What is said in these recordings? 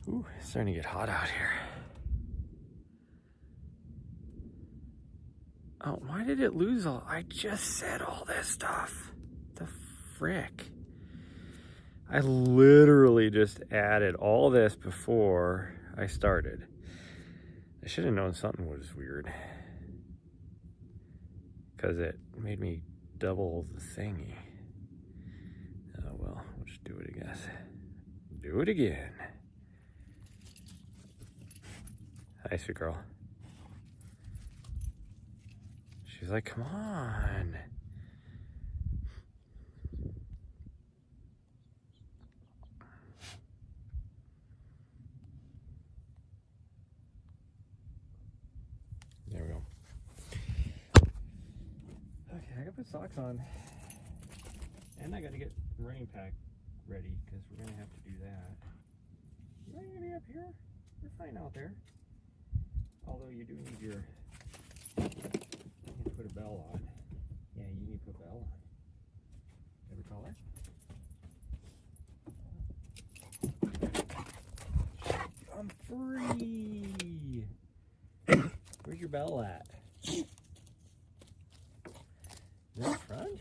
Ooh, it's starting to get hot out here. Oh, why did it lose all? I just said all this stuff. The frick? I literally just added all this before I started. I should have known something was weird, because it made me double the thingy. Oh well, we'll just do it, I guess. Do it again. Hi, sweet girl. She's like, come on. There we go. Okay, I gotta put socks on. And I gotta get rain pack ready, because we're gonna have to do that. You're not gonna be up here? You're fine out there. Although you do need your... You need to put a bell on. Yeah, you need to put a bell on. Every color? I'm free! Where's your bell at? Is that front?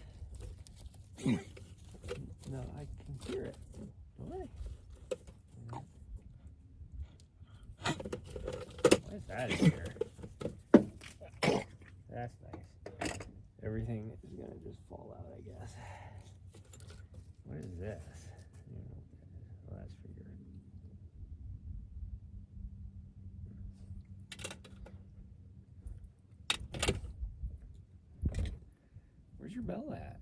No, I can hear it. Don't I? Why is that in here? That's nice. Everything is gonna just fall out, I guess. What is this? Well, that's figured. Where's your bell at?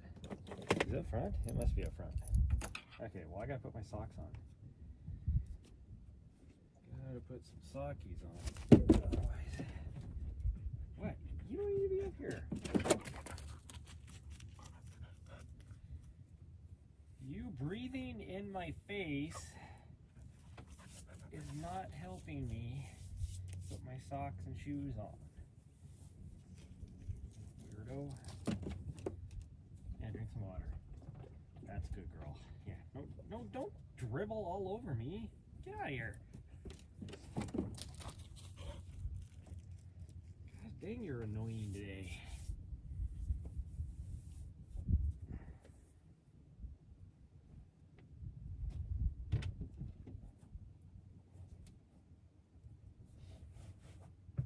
Is it up front? It must be up front. Okay, well, I gotta put my socks on. Gotta put some sockies on. Otherwise. What? You don't need to be up here. You breathing in my face is not helping me put my socks and shoes on. Weirdo. And drink some water. That's good, girl. Yeah. No, don't dribble all over me. Get out of here. God dang, you're annoying today.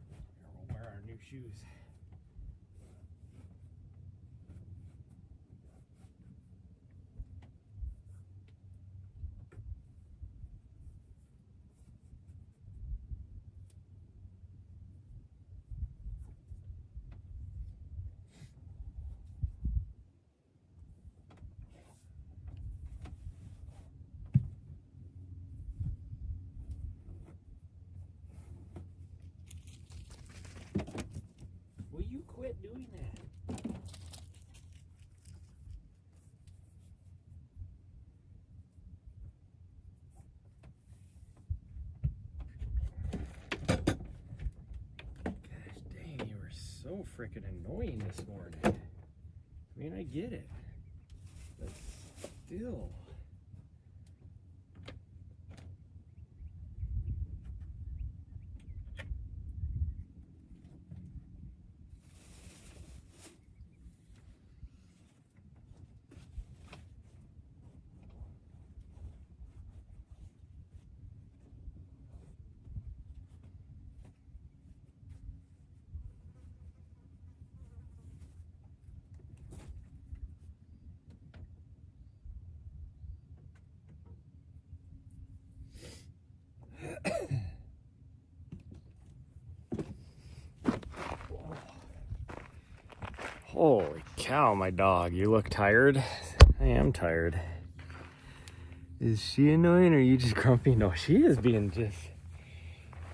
Here, we'll wear our new shoes. Will you quit doing that? Gosh dang, you were so freaking annoying this morning. I mean, I get it, but still. Holy cow, my dog. You look tired? I am tired. Is she annoying or are you just grumpy? No, she is being just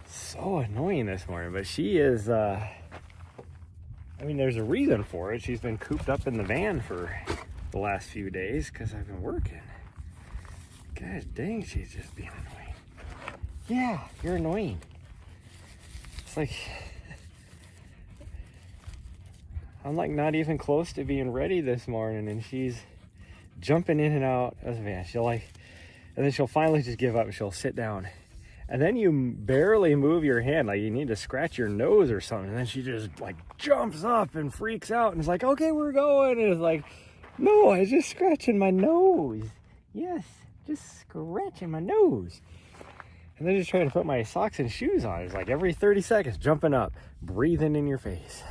so annoying this morning. But she is, I mean, there's a reason for it. She's been cooped up in the van for the last few days because I've been working. Gosh dang, she's just being annoying. Yeah, you're annoying. It's like... I'm like not even close to being ready this morning and she's jumping in and out of the van. She'll like, and then she'll finally just give up and she'll sit down And then you barely move your hand, like you need to scratch your nose or something. And then she just like jumps up and freaks out and is like, okay, we're going. And it's like, no, I was just scratching my nose. Yes, just scratching my nose. And then just trying to put my socks and shoes on. It's like every 30 seconds, jumping up, breathing in your face.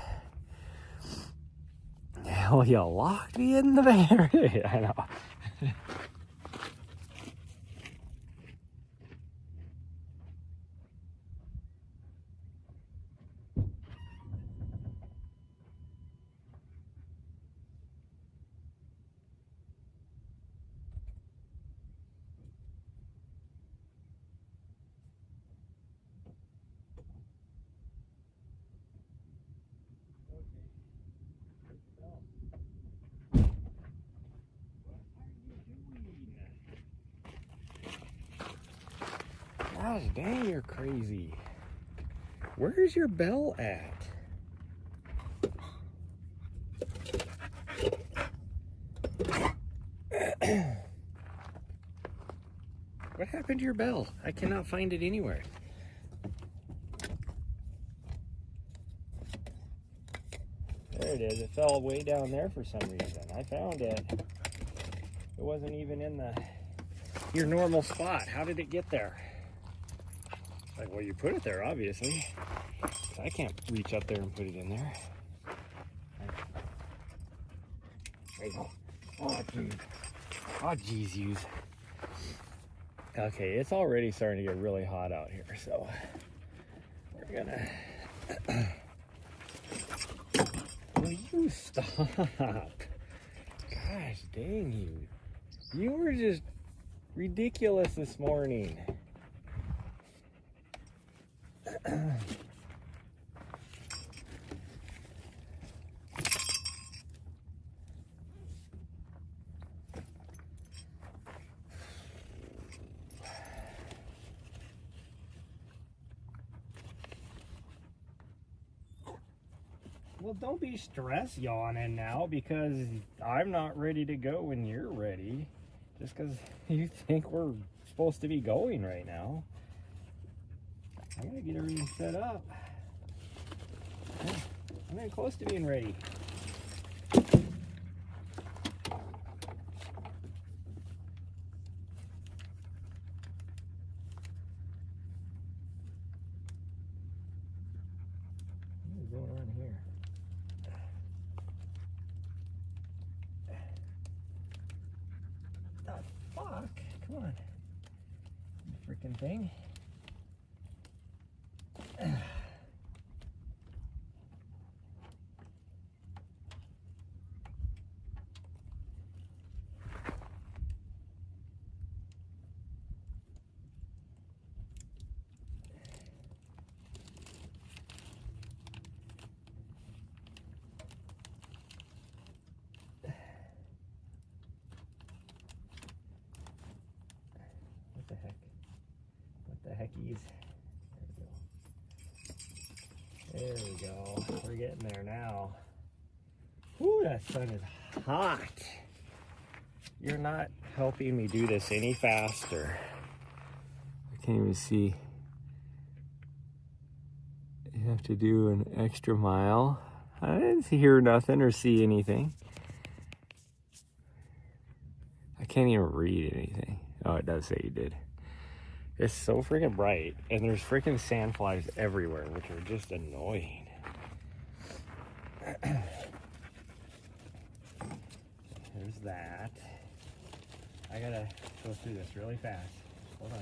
Hell, you locked me in the van. I know. Gosh dang, you're crazy. Where's your bell at? What happened to your bell? I cannot find it anywhere. There it is. It fell way down there for some reason. I found it. It wasn't even in your normal spot. How did it get there? Like, well, you put it there, obviously. I can't reach up there and put it in there. There you go. Oh, geez. Oh, geez, use. Okay, it's already starting to get really hot out here, so we're gonna... Will you stop? Gosh dang you. You were just ridiculous this morning. Well, don't be stress yawning now because I'm not ready to go when you're ready. Just because you think we're supposed to be going right now. I'm going to get everything set up. I'm getting close to being ready. What is going on here? The fuck? Come on. Freaking thing. What the heck? What the heckies? There we go. We're getting there now. Ooh, that sun is hot. You're not helping me do this any faster. I can't even see. You have to do an extra mile. I didn't hear nothing or see anything. I can't even read anything. Oh, it does say you did. It's so freaking bright, and there's freaking sandflies everywhere, which are just annoying. There's that. I gotta go through this really fast. Hold on.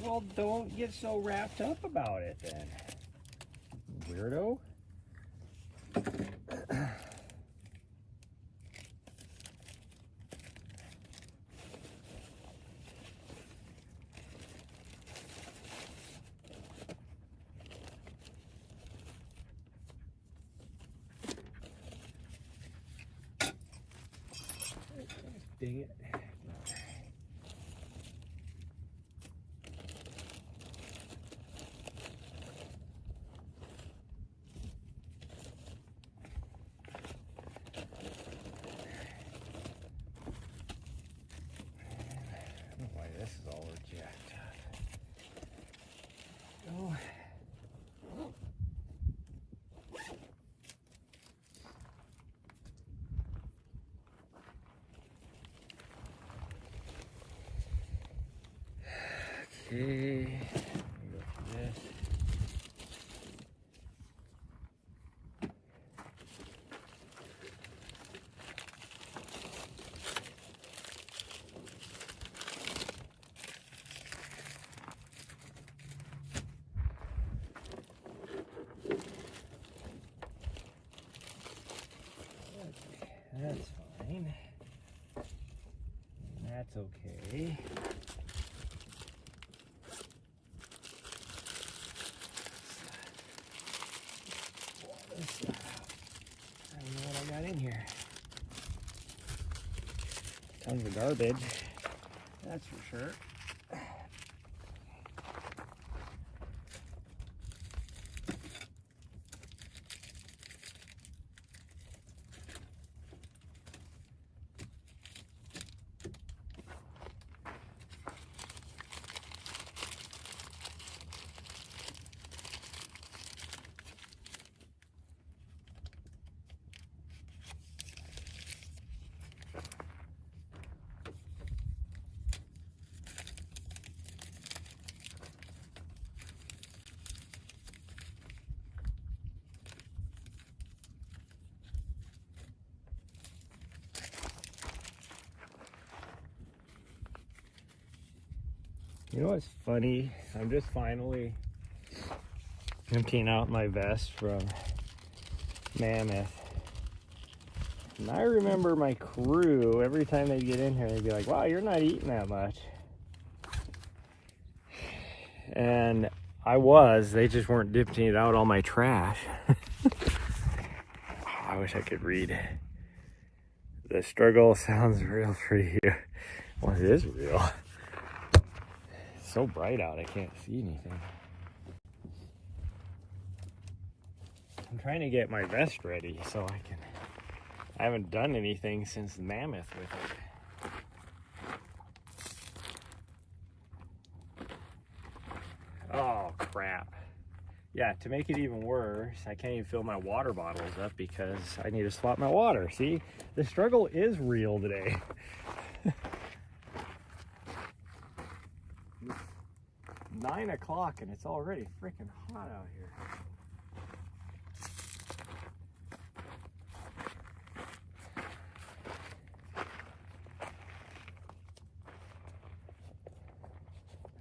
Well, don't get so wrapped up about it then, weirdo. Dang it. I don't know why this is all reject. go. Okay, go through this. That's fine. That's okay. I don't know what I got in here. Tons of garbage. That's for sure. You know what's funny? I'm just finally emptying out my vest from Mammoth. And I remember my crew, every time they'd get in here, they'd be like, wow, you're not eating that much. And they just weren't dipping it out all my trash. I wish I could read. The struggle sounds real for you. Well, it is real. It's so bright out, I can't see anything. I'm trying to get my vest ready so I haven't done anything since the Mammoth with it. Oh, crap. Yeah, to make it even worse, I can't even fill my water bottles up because I need to swap my water. See, the struggle is real today. 9 o'clock and it's already freaking hot out here.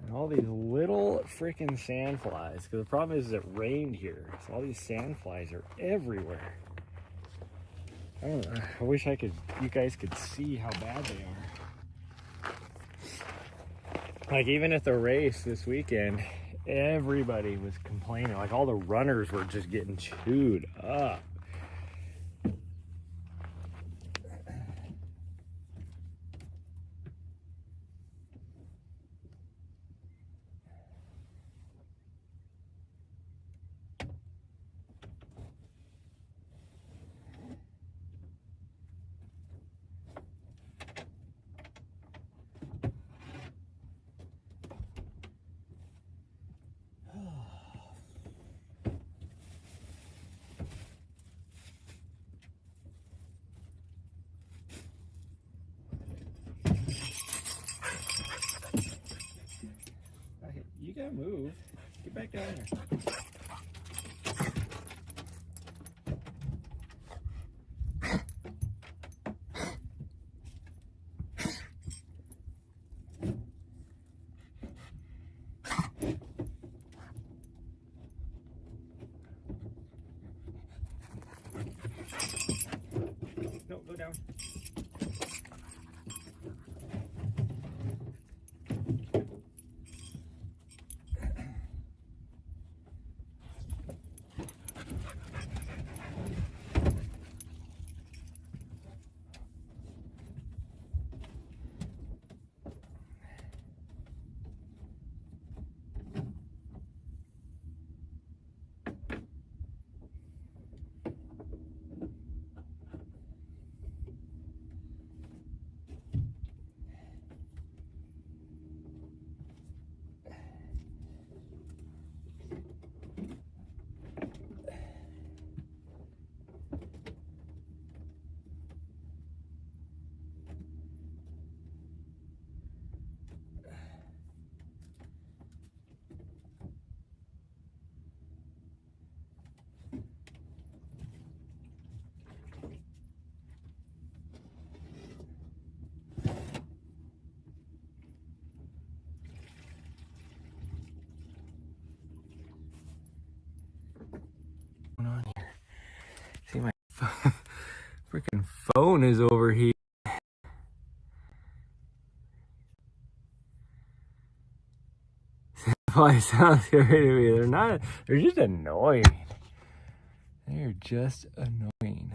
And all these little freaking sand flies, because the problem is it rained here, so all these sand flies are everywhere. I don't know, I wish you guys could see how bad they are. Like even at the race this weekend, everybody was complaining. Like all the runners were just getting chewed up. You gotta move. Get back down there. No, go down. phone is overheating. Why sounds scary to me. They're not, they're just annoying. They're just annoying.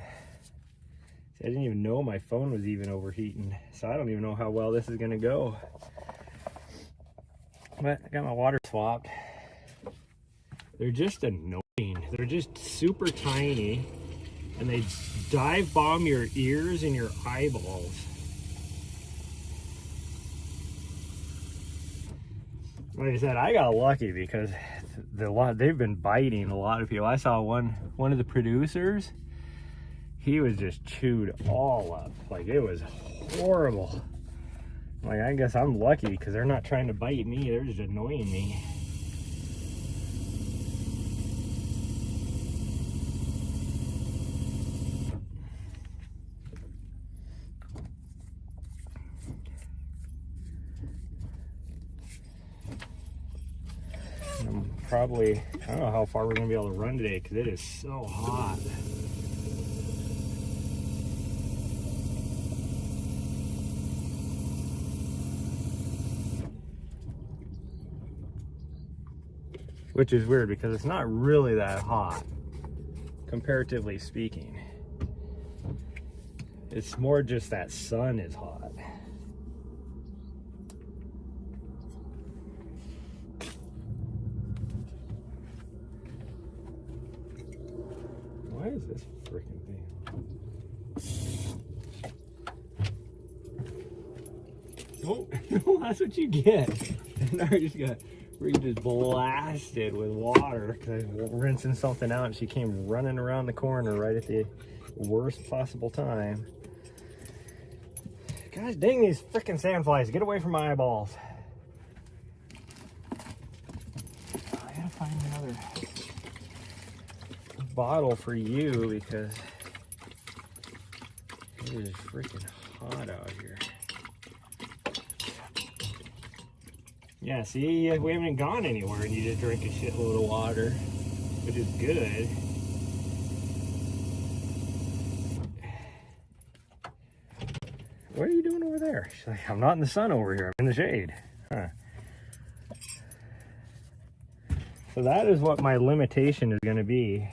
See, I didn't even know my phone was even overheating, so I don't even know how well this is gonna go. But I got my water swapped. They're just annoying. They're just super tiny, and they dive bomb your ears and your eyeballs. Like I said, I got lucky because they've been biting a lot of people. I saw one of the producers. He was just chewed all up. Like, it was horrible. Like, I guess I'm lucky because they're not trying to bite me. They're just annoying me. Probably, I don't know how far we're gonna be able to run today because it is so hot. Which is weird because it's not really that hot, comparatively speaking. It's more just that sun is hot. Why is this freaking thing on? Oh, that's what you get. Now you just got just blasted with water because I was rinsing something out and she came running around the corner right at the worst possible time. Gosh dang these freaking sandflies. Get away from my eyeballs. I gotta find another bottle for you because it is freaking hot out here. Yeah, see, we haven't gone anywhere and you just drink a shitload of water, which is good. What are you doing over there? She's like, I'm not in the sun over here, I'm in the shade. Huh. So that is what my limitation is going to be.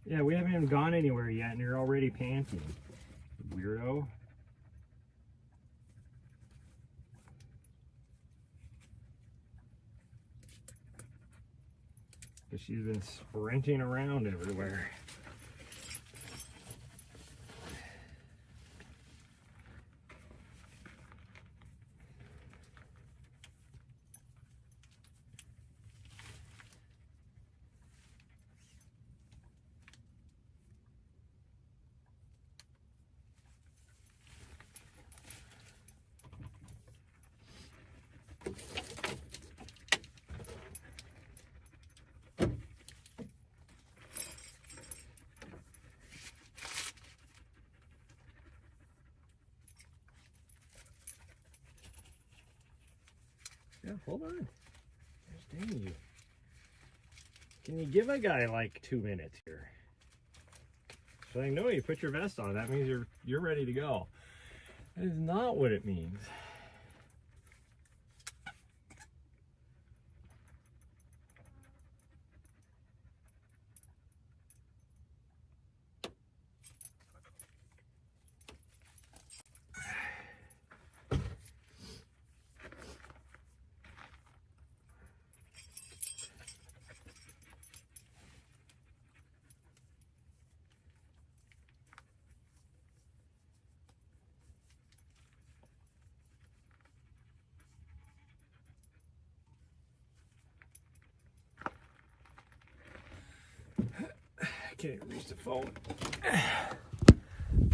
Yeah, we haven't even gone anywhere yet and you're already panting. Weirdo. Because she's been sprinting around everywhere. Yeah, hold on. Gosh dang you. Can you give a guy like 2 minutes here? So I know you put your vest on. That means you're ready to go. That is not what it means. can't even reach the phone.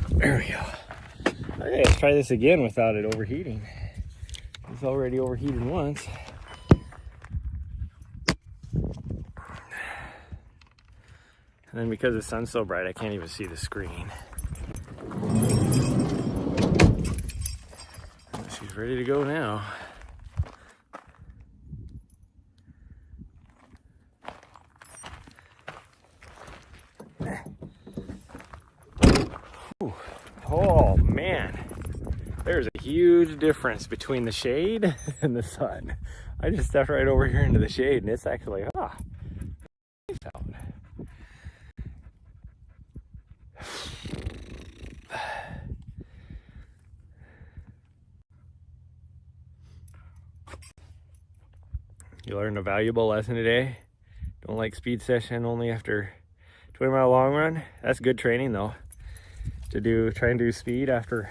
There we go. Okay, let's try this again without it overheating. It's already overheated once. And then because the sun's so bright, I can't even see the screen. She's ready to go now. Ooh. Oh man, there's a huge difference between the shade and the sun. I just stepped right over here into the shade and it's actually, nice out. You learned a valuable lesson today. Don't like speed session only after 20-mile long run. That's good training though. To try and do speed after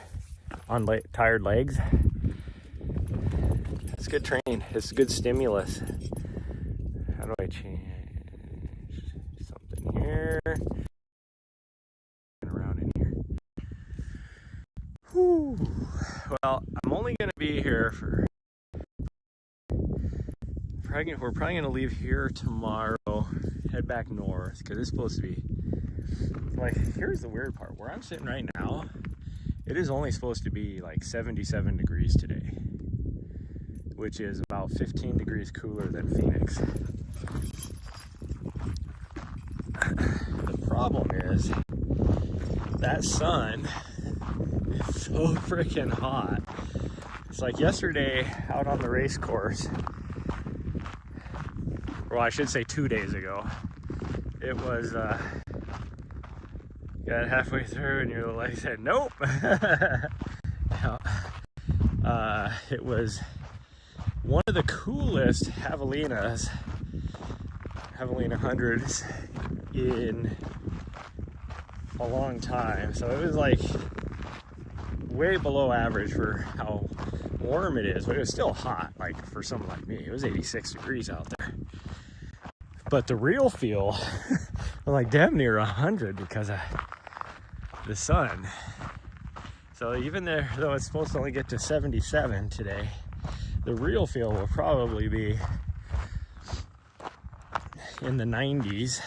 on tired legs. It's good training. It's good stimulus. How do I change something here? Around in here. Whew. Well, I'm only going to be here for. We're probably going to leave here tomorrow, head back north, because it's supposed to be, like, here's the weird part. Where I'm sitting right now, it is only supposed to be like 77 degrees today, which is about 15 degrees cooler than Phoenix. The problem is, that sun is so freaking hot. It's like yesterday out on the race course. Well, I should say 2 days ago. It was, got halfway through and your leg said, nope. It was one of the coolest Javelina 100s in a long time. So it was like way below average for how warm it is, but it was still hot, like for someone like me. It was 86 degrees out there. But the real feel was like damn near 100 because of the sun. So even there, though it's supposed to only get to 77 today, the real feel will probably be in the 90s.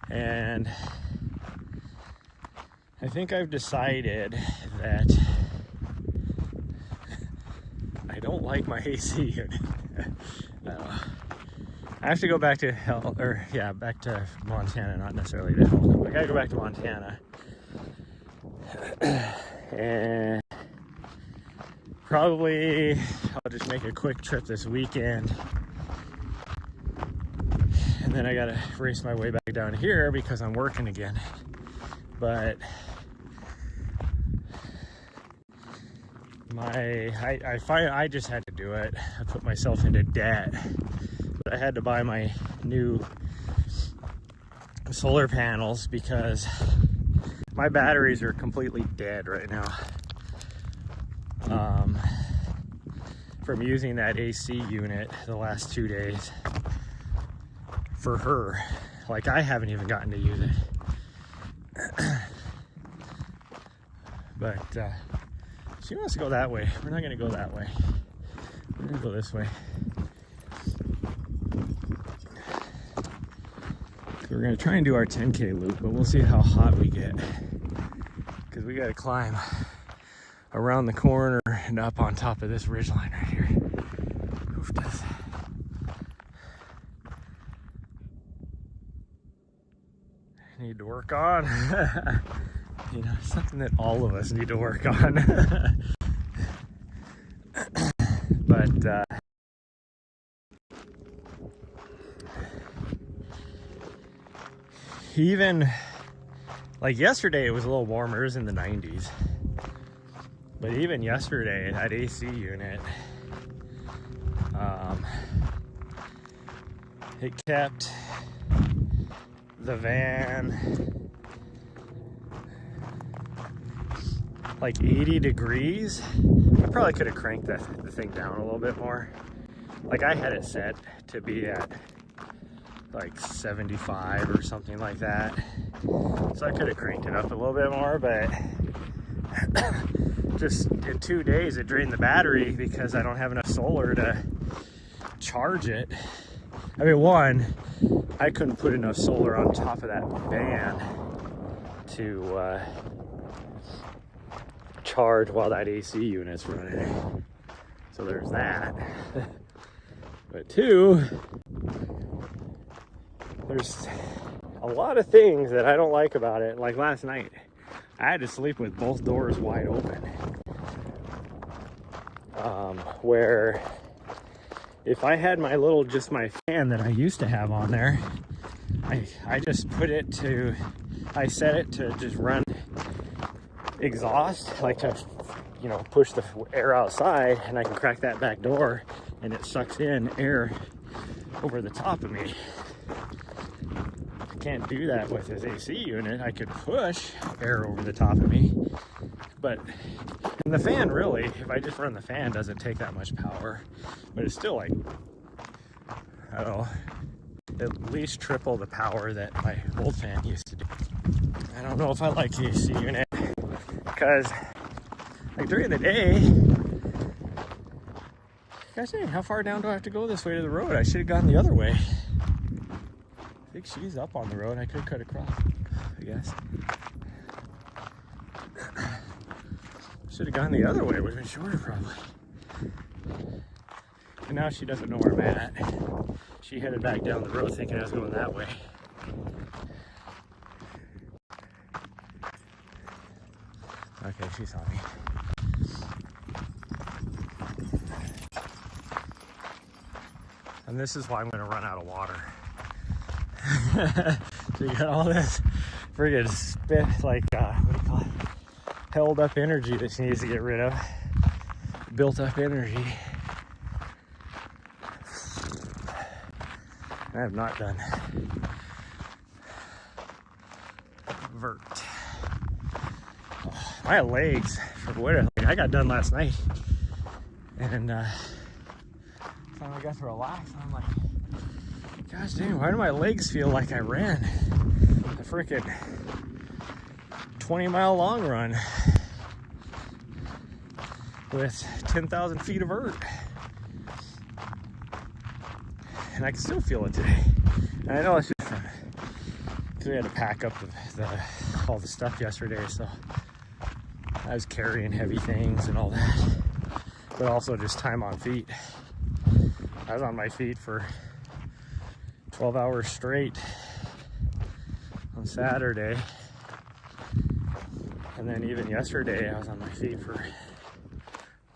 And I think I've decided that I don't like my AC unit. I have to go back to back to Montana, not necessarily to hell. I gotta go back to Montana. And probably I'll just make a quick trip this weekend. And then I gotta race my way back down here because I'm working again. But I just had to do it. I put myself into debt. But I had to buy my new solar panels because my batteries are completely dead right now. From using that AC unit the last 2 days for her. Like, I haven't even gotten to use it. But she wants to go that way. We're not going to go that way. We're going to go this way. So we're going to try and do our 10K loop, but we'll see how hot we get. Because we got to climb around the corner and up on top of this ridgeline right here. Oof, does. Need to work on. You know, something that all of us need to work on. But even like yesterday, it was a little warmer. It was in the 90s. But even yesterday, that AC unit, it kept the van like 80 degrees. I probably could have cranked the thing down a little bit more. Like, I had it set to be at like 75 or something like that. So I could have cranked it up a little bit more, but just in 2 days it drained the battery because I don't have enough solar to charge it. I mean, one, I couldn't put enough solar on top of that van to charge while that AC unit's running. So there's that. But two, there's a lot of things that I don't like about it. Like last night, I had to sleep with both doors wide open. Where if I had my little, just my fan that I used to have on there, I just put it to, I set it to just run exhaust, like to, you know, push the air outside, and I can crack that back door and it sucks in air over the top of me. I can't do that with this AC unit. I could push air over the top of me, but and the fan, really, if I just run the fan, doesn't take that much power, but it's still like, I don't know, at least triple the power that my old fan used to do. I don't know if I like the AC unit because, like, during the day, gosh dang, how far down do I have to go this way to the road? I should have gone the other way. I think she's up on the road. I could cut across, I guess. Should have gone the other way. It would have been shorter, probably. And now she doesn't know where I'm at. She headed back down the road thinking I was going that way. Okay, she saw me. And this is why I'm going to run out of water. So you got all this friggin' spit, like, what do you call it? Held up energy that she needs to get rid of. Built up energy. I have not done vert. Oh, my legs for what I got done last night, and finally got to relax. And I'm like, gosh dang, why do my legs feel like I ran a freaking 20-mile long run with 10,000 feet of vert? And I can still feel it today. And I know it's just because we had to pack up all the stuff yesterday, so I was carrying heavy things and all that, but also just time on feet. I was on my feet for 12 hours straight on Saturday, and then even yesterday I was on my feet for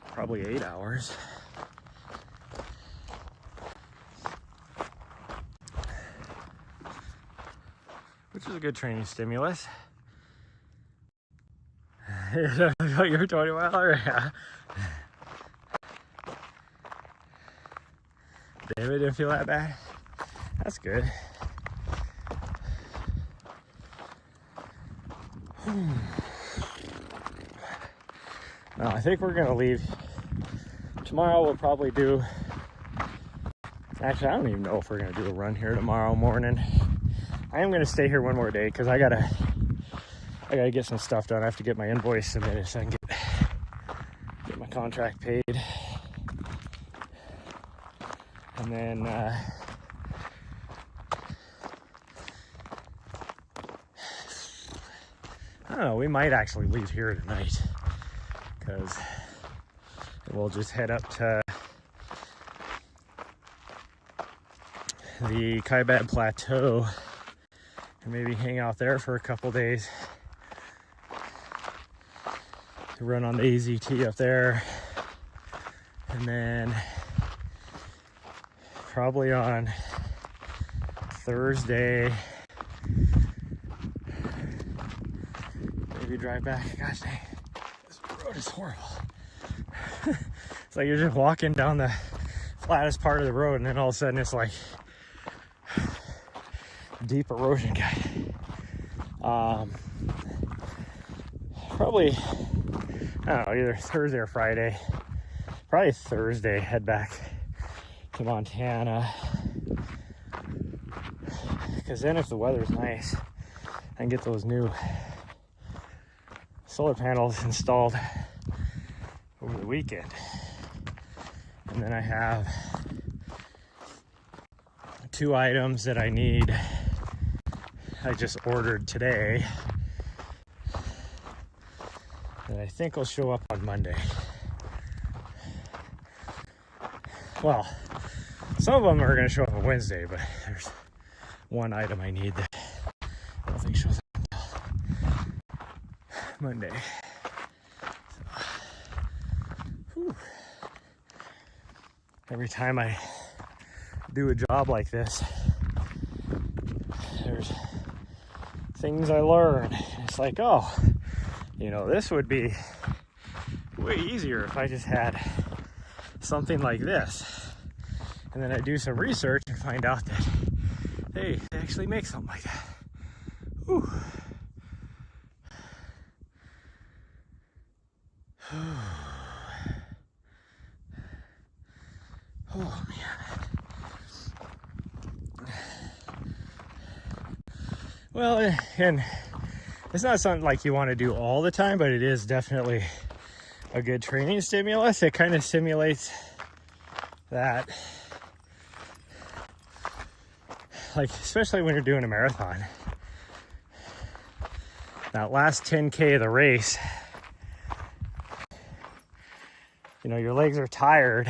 probably 8 hours. Which is a good training stimulus. You're 20 miler? Yeah. David didn't feel that bad? That's good. Now, I think we're gonna leave. Tomorrow we'll probably do, actually I don't even know if we're gonna do a run here tomorrow morning. I am gonna stay here one more day because I gotta get some stuff done. I have to get my invoice submitted so I can get my contract paid. And then I don't know, we might actually leave here tonight because we'll just head up to the Kaibab Plateau and maybe hang out there for a couple days. Run on the AZT up there, and then probably on Thursday maybe drive back. Gosh dang, this road is horrible. It's like you're just walking down the flattest part of the road, and then all of a sudden it's like deep erosion guy. Probably, I don't know, either Thursday or Friday. Probably Thursday, head back to Montana. because then if the weather's nice, I can get those new solar panels installed over the weekend. And then I have 2 items that I need. I just ordered today that I think will show up on Monday. Well, some of them are going to show up on Wednesday, but there's one item I need that I don't think shows up until Monday. So, every time I do a job like this, there's things I learn. It's like, oh, you know, this would be way easier if I just had something like this. And then I do some research and find out that, hey, they actually make something like that. Whew. Oh, man. Well, and it's not something like you want to do all the time, but it is definitely a good training stimulus. It kind of simulates that, like, especially when you're doing a marathon. That last 10K of the race, you know, your legs are tired,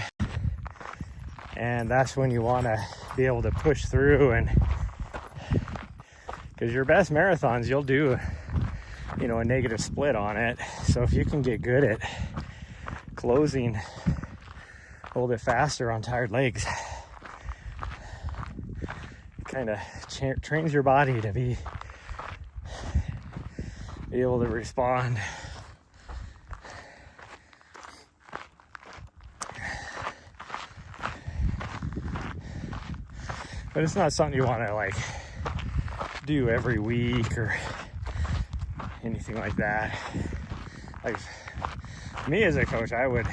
and that's when you want to be able to push through. And because your best marathons, you'll do, you know, a negative split on it. So if you can get good at closing a little bit faster on tired legs, it kind of trains your body to be able to respond. But it's not something you want to like do every week or anything like that. Like me as a coach, I would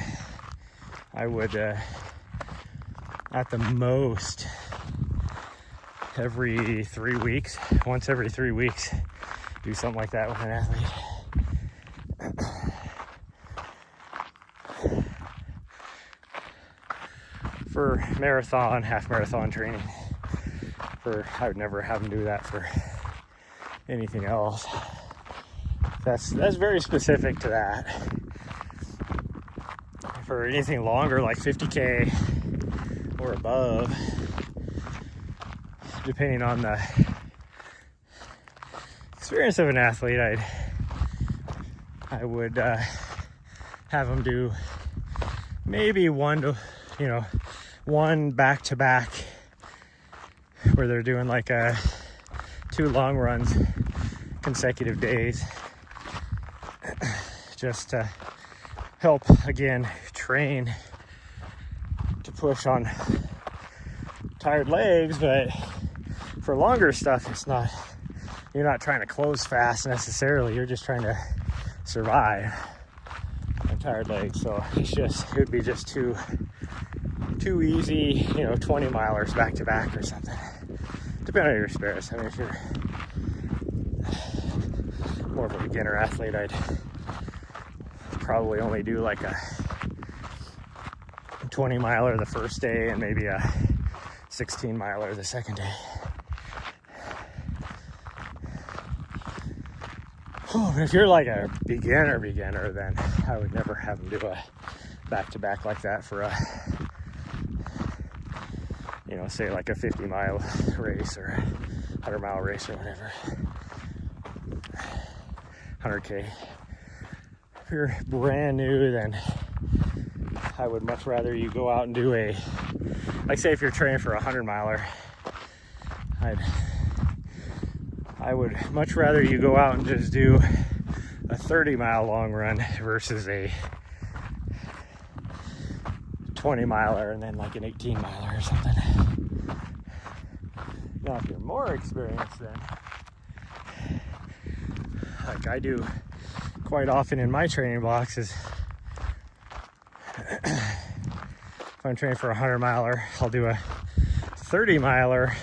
at the most every 3 weeks, once every 3 weeks, do something like that with an athlete. For marathon, half marathon training. I would never have them do that for anything else. That's very specific to that. For anything longer, like 50K or above, depending on the experience of an athlete, I would have them do maybe one back-to-back, where they're doing like 2 long runs consecutive days, just to help again train to push on tired legs. But for longer stuff, you're not trying to close fast necessarily, you're just trying to survive on tired legs. So it would be just too easy, 20 milers back to back or something, depending on your experience. I mean, if you're more of a beginner athlete, I'd probably only do like a 20 miler the first day and maybe a 16 miler the second day. Oh, but if you're like a beginner, then I would never have them do a back-to-back like that for a, say like a 50-mile race or a 100-mile race or whatever. 100K. If you're brand new, then I would much rather you go out and do like say if you're training for a 100-miler, I would much rather you go out and just do a 30-mile long run versus a 20-miler and then like an 18-miler or something. Now, if you're more experienced, then like I do quite often in my training blocks is if I'm training for a 100-miler, I'll do a 30-miler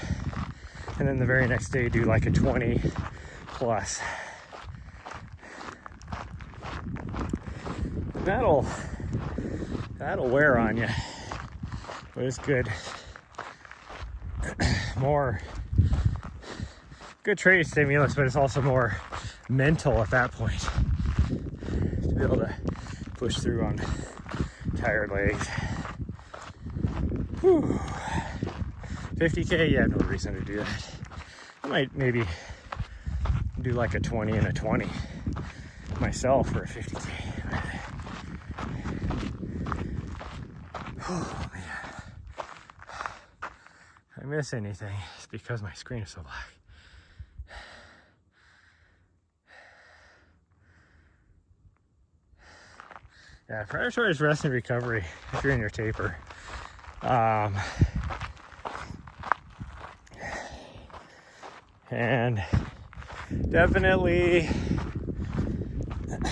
and then the very next day do like a 20 plus. And that'll wear on you, but it's good. More good trade stimulus, but it's also more mental at that point to be able to push through on tired legs. Whew. 50K, yeah, no reason to do that. I might maybe do like a 20 and a 20 myself for a 50K. Oh man. If I miss anything, it's because my screen is so black. Yeah, prioritize rest and recovery if you're in your taper. And definitely,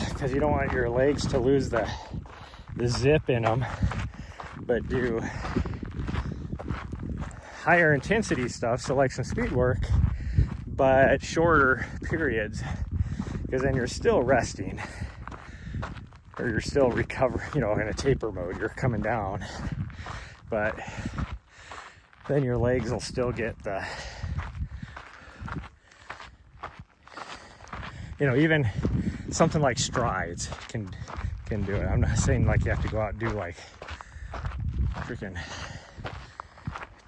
because you don't want your legs to lose the zip in them, but do higher intensity stuff, so like some speed work, but shorter periods, because then you're still resting, or you're still recovering, you know, in a taper mode, you're coming down, but then your legs will still get the, you know, even something like strides can do it. I'm not saying like you have to go out and do like freaking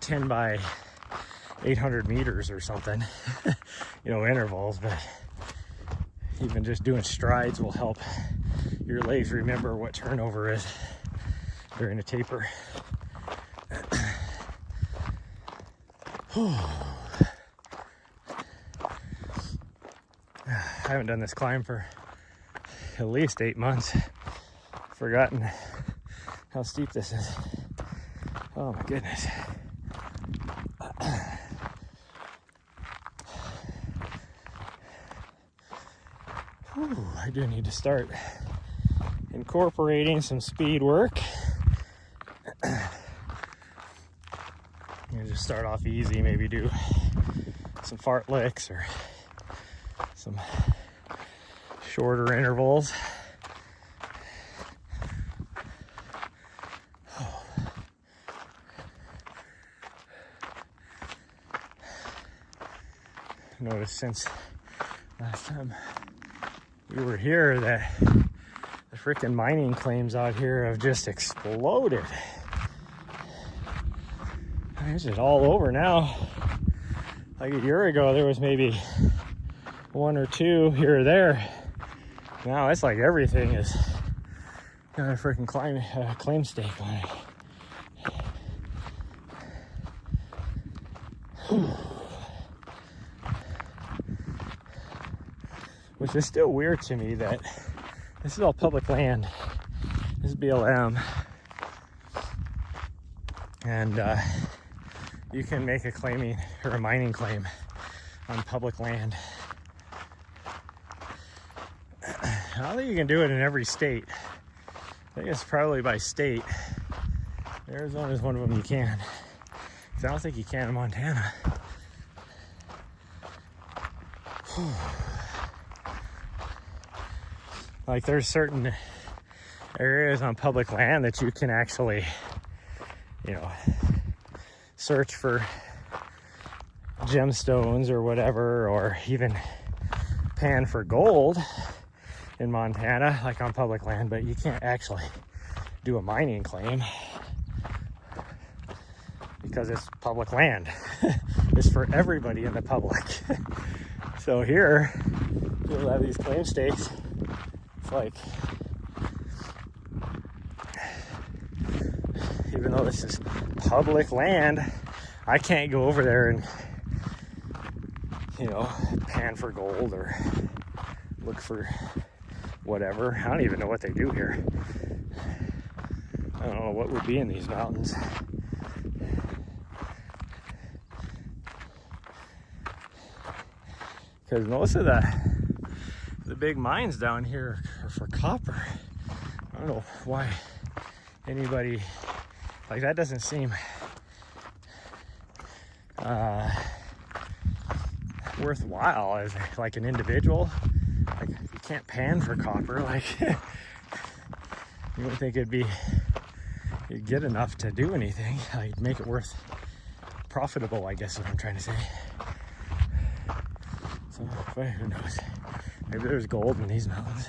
10 by 800 meters or something, you know, intervals, but even just doing strides will help your legs remember what turnover is during a taper. I haven't done this climb for at least 8 months. Forgotten how steep this is. Oh my goodness. Whew, I do need to start incorporating some speed work. Just start off easy, maybe do some fartlicks or some shorter intervals. Notice since last time we were here that the freaking mining claims out here have just exploded. It's just all over now. Like a year ago, there was maybe 1 or 2 here or there. Now it's like everything is got a freaking claim stake on it. Whew. Which is still weird to me that this is all public land. This is BLM. And you can make a claiming or a mining claim on public land. I don't think you can do it in every state. I think it's probably by state. Arizona is one of them you can. I don't think you can in Montana. Like there's certain areas on public land that you can actually, you know, search for gemstones or whatever, or even pan for gold in Montana, like on public land, but you can't actually do a mining claim because it's public land. It's for everybody in the public. So here, you'll have these claim stakes. It's like, even though this is public land, I can't go over there and, you know, pan for gold or look for whatever. I don't even know what they do here. I don't know what would be in these mountains. Because most of the big mines down here are for copper. I don't know why anybody, like that doesn't seem worthwhile as like an individual. Like, you can't pan for copper. Like, you wouldn't think you'd get enough to do anything. Like, make it worth profitable, I guess is what I'm trying to say. So, but who knows? Maybe there's gold in these mountains.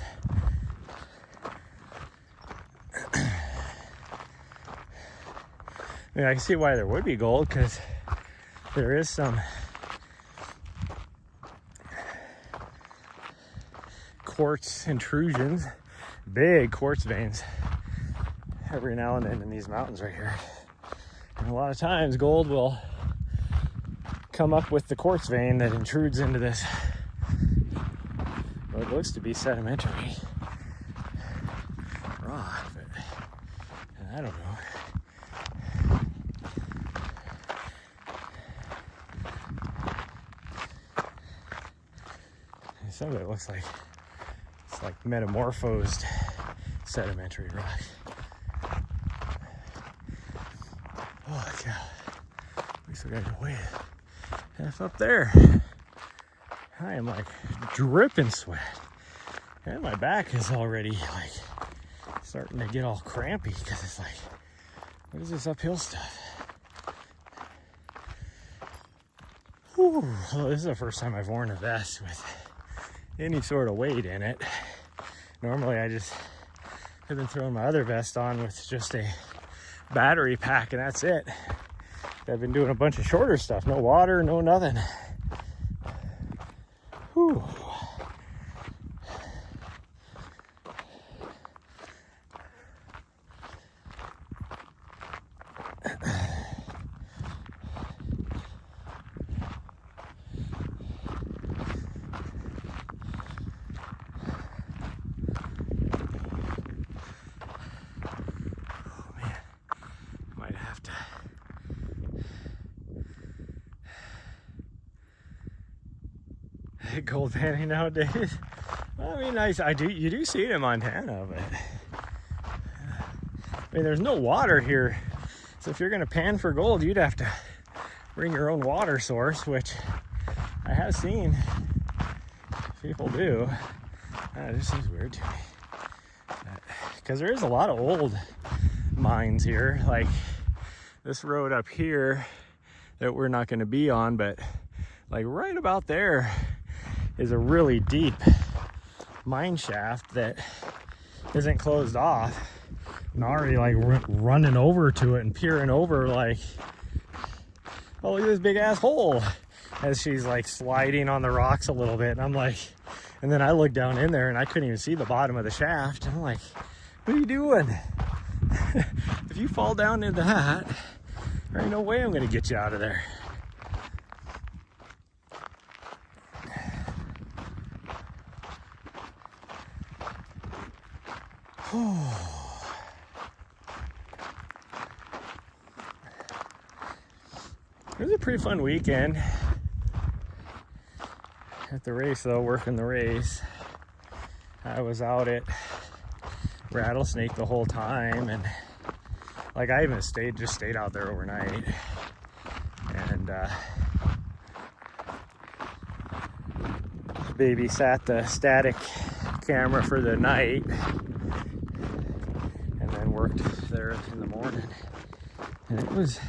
I mean, I can see why there would be gold, because there is some quartz intrusions, big quartz veins every now and then in these mountains right here. And a lot of times gold will come up with the quartz vein that intrudes into this, what looks to be sedimentary rock, but I don't know. Some of it looks like it's like metamorphosed sedimentary rock. Oh God, we still got a way half up there. I am like dripping sweat, and my back is already like starting to get all crampy because it's like, what is this uphill stuff? Whew. Well, this is the first time I've worn a vest with any sort of weight in it. Normally I just have been throwing my other vest on with just a battery pack and that's it. I've been doing a bunch of shorter stuff, no water, no nothing. Whew. Gold panning nowadays. I mean, you do see it in Montana, but I mean, there's no water here. So if you're gonna pan for gold, you'd have to bring your own water source, which I have seen people do. This seems weird to me. Because there is a lot of old mines here, like this road up here that we're not gonna be on, but like right about there is a really deep mine shaft that isn't closed off. And already like running over to it and peering over like, oh, look at this big ass hole, as she's like sliding on the rocks a little bit. And I'm like, and then I look down in there and I couldn't even see the bottom of the shaft. And I'm like, what are you doing? If you fall down into that, there ain't no way I'm gonna get you out of there. It was a pretty fun weekend at the race though, working the race. I was out at Rattlesnake the whole time, and like I even just stayed out there overnight, and babysat the static camera for the night, and then worked there in the morning, and it was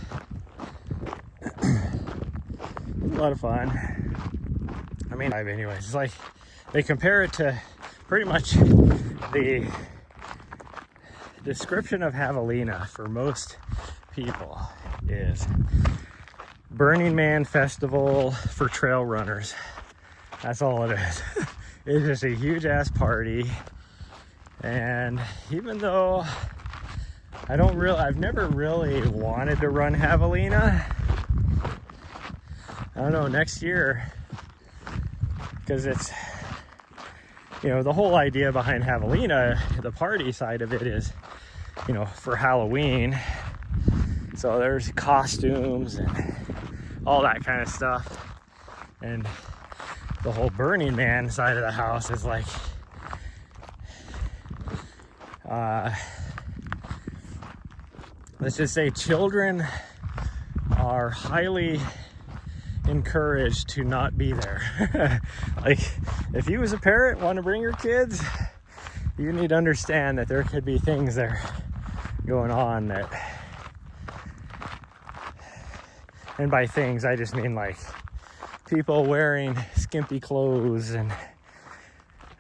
a lot of fun. I mean, anyways, it's like they compare it to pretty much the description of Javelina for most people is Burning Man festival for trail runners. That's all it is. It's just a huge ass party. And even though I've never really wanted to run Javelina, I don't know, next year, because it's, you know, the whole idea behind Javelina, the party side of it is, you know, for Halloween. So there's costumes and all that kind of stuff. And the whole Burning Man side of the house is like, let's just say children are highly encouraged to not be there. Like, if you as a parent want to bring your kids, you need to understand that there could be things there going on that, and by things I just mean like people wearing skimpy clothes. And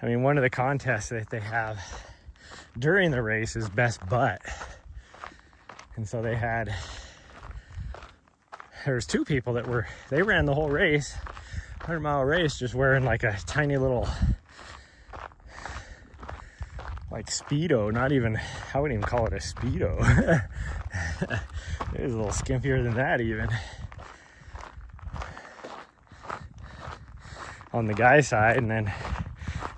I mean, one of the contests that they have during the race is best butt, and so there's two people that they ran the whole race, 100-mile race, just wearing like a tiny little like Speedo. Not even, I wouldn't even call it a Speedo. It was a little skimpier than that even on the guy side, and then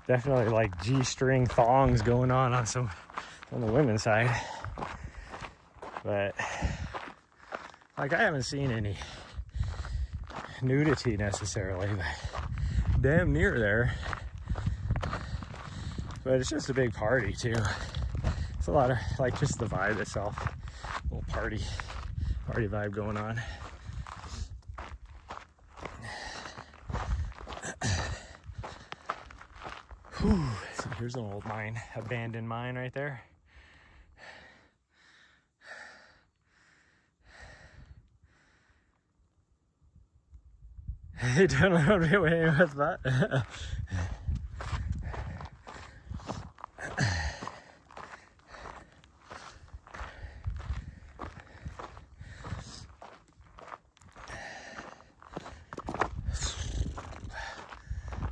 definitely like G-string thongs going on the women's side. But like, I haven't seen any nudity necessarily, but damn near there. But it's just a big party too. It's a lot of like just the vibe itself, little party vibe going on. Whew. So here's an old mine, abandoned mine right there. Hey, don't know what with that.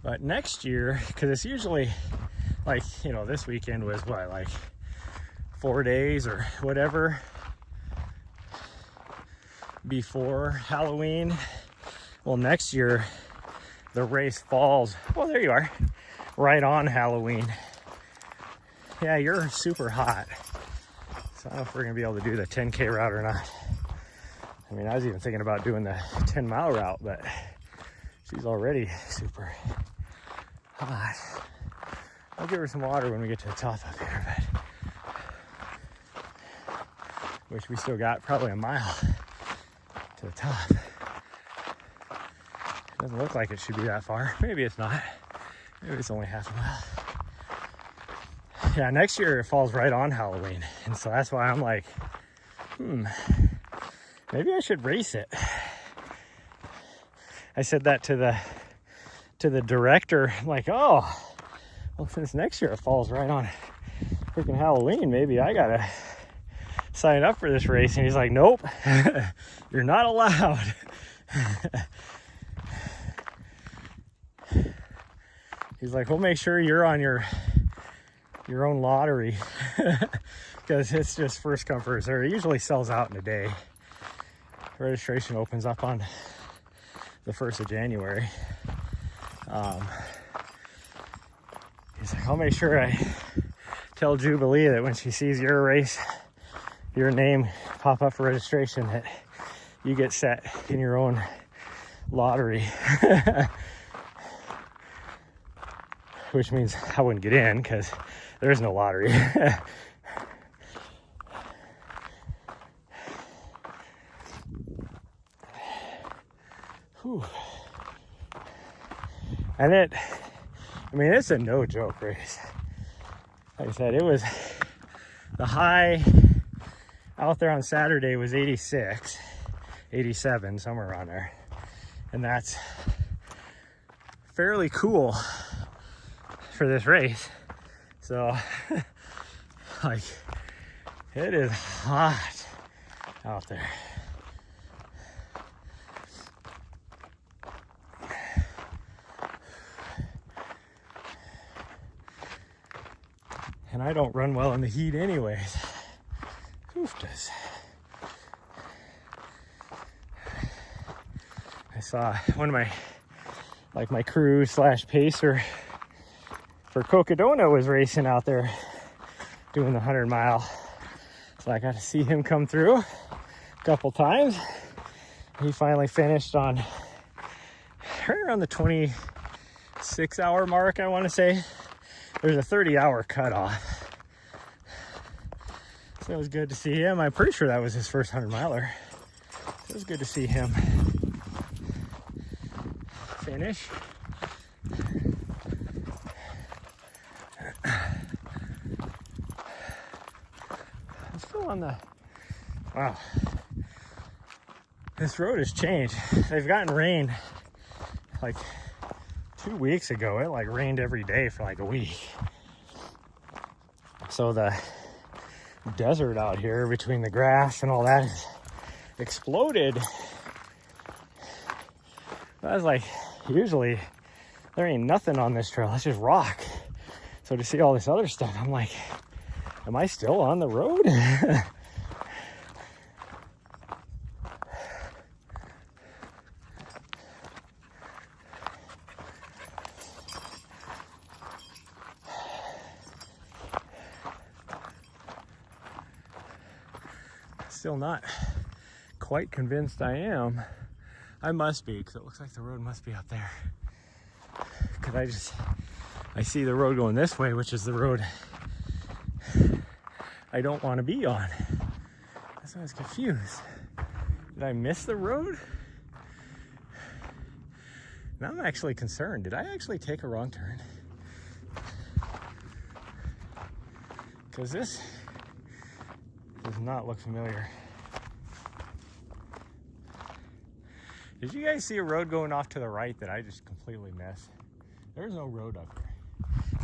But next year, because it's usually like, you know, this weekend was what, like 4 days or whatever before Halloween. Well, next year the race falls, well, there you are, right on Halloween. Yeah, you're super hot. So I don't know if we're gonna be able to do the 10K route or not. I mean, I was even thinking about doing the 10-mile route, but she's already super hot. I'll give her some water when we get to the top up here, but which we still got probably a mile to the top. Doesn't look like it should be that far. Maybe it's not. Maybe it's only half a mile. Yeah, next year it falls right on Halloween, and so that's why I'm like, maybe I should race it. I said that to the director. I'm like, oh, well, since next year it falls right on freaking Halloween, maybe I gotta sign up for this race. And he's like, nope, you're not allowed. He's like, we'll make sure you're on your own lottery, because it's just first come first serve. It usually sells out in a day. Registration opens up on the 1st of January. He's like, I'll make sure I tell Jubilee that when she sees your race, your name pop up for registration, that you get set in your own lottery. Which means I wouldn't get in because there is no lottery. Whew. And it's a no joke race. Like I said, it was, the high out there on Saturday was 86, 87, somewhere around there. And that's fairly cool for this race. So like, it is hot out there. And I don't run well in the heat anyways. Oof, does. I saw one of my crew / pacer for Cocodona was racing out there doing the 100-mile. So I got to see him come through a couple times. He finally finished on right around the 26-hour mark, I want to say. There's a 30-hour cutoff. So it was good to see him. I'm pretty sure that was his first 100-miler. So it was good to see him finish. I'm still on the, wow. This road has changed. They've gotten rain like 2 weeks ago. It like rained every day for like a week. So the desert out here between the grass and all that is exploded. I was like, usually there ain't nothing on this trail, it's just rock. So to see all this other stuff, I'm like, am I still on the road? Still not quite convinced I am. I must be, because it looks like the road must be up there. Because I see the road going this way, which is the road I don't want to be on. That's why I was confused. Did I miss the road? Now I'm actually concerned. Did I actually take a wrong turn? Because this does not look familiar. Did you guys see a road going off to the right that I just completely missed? There's no road up there.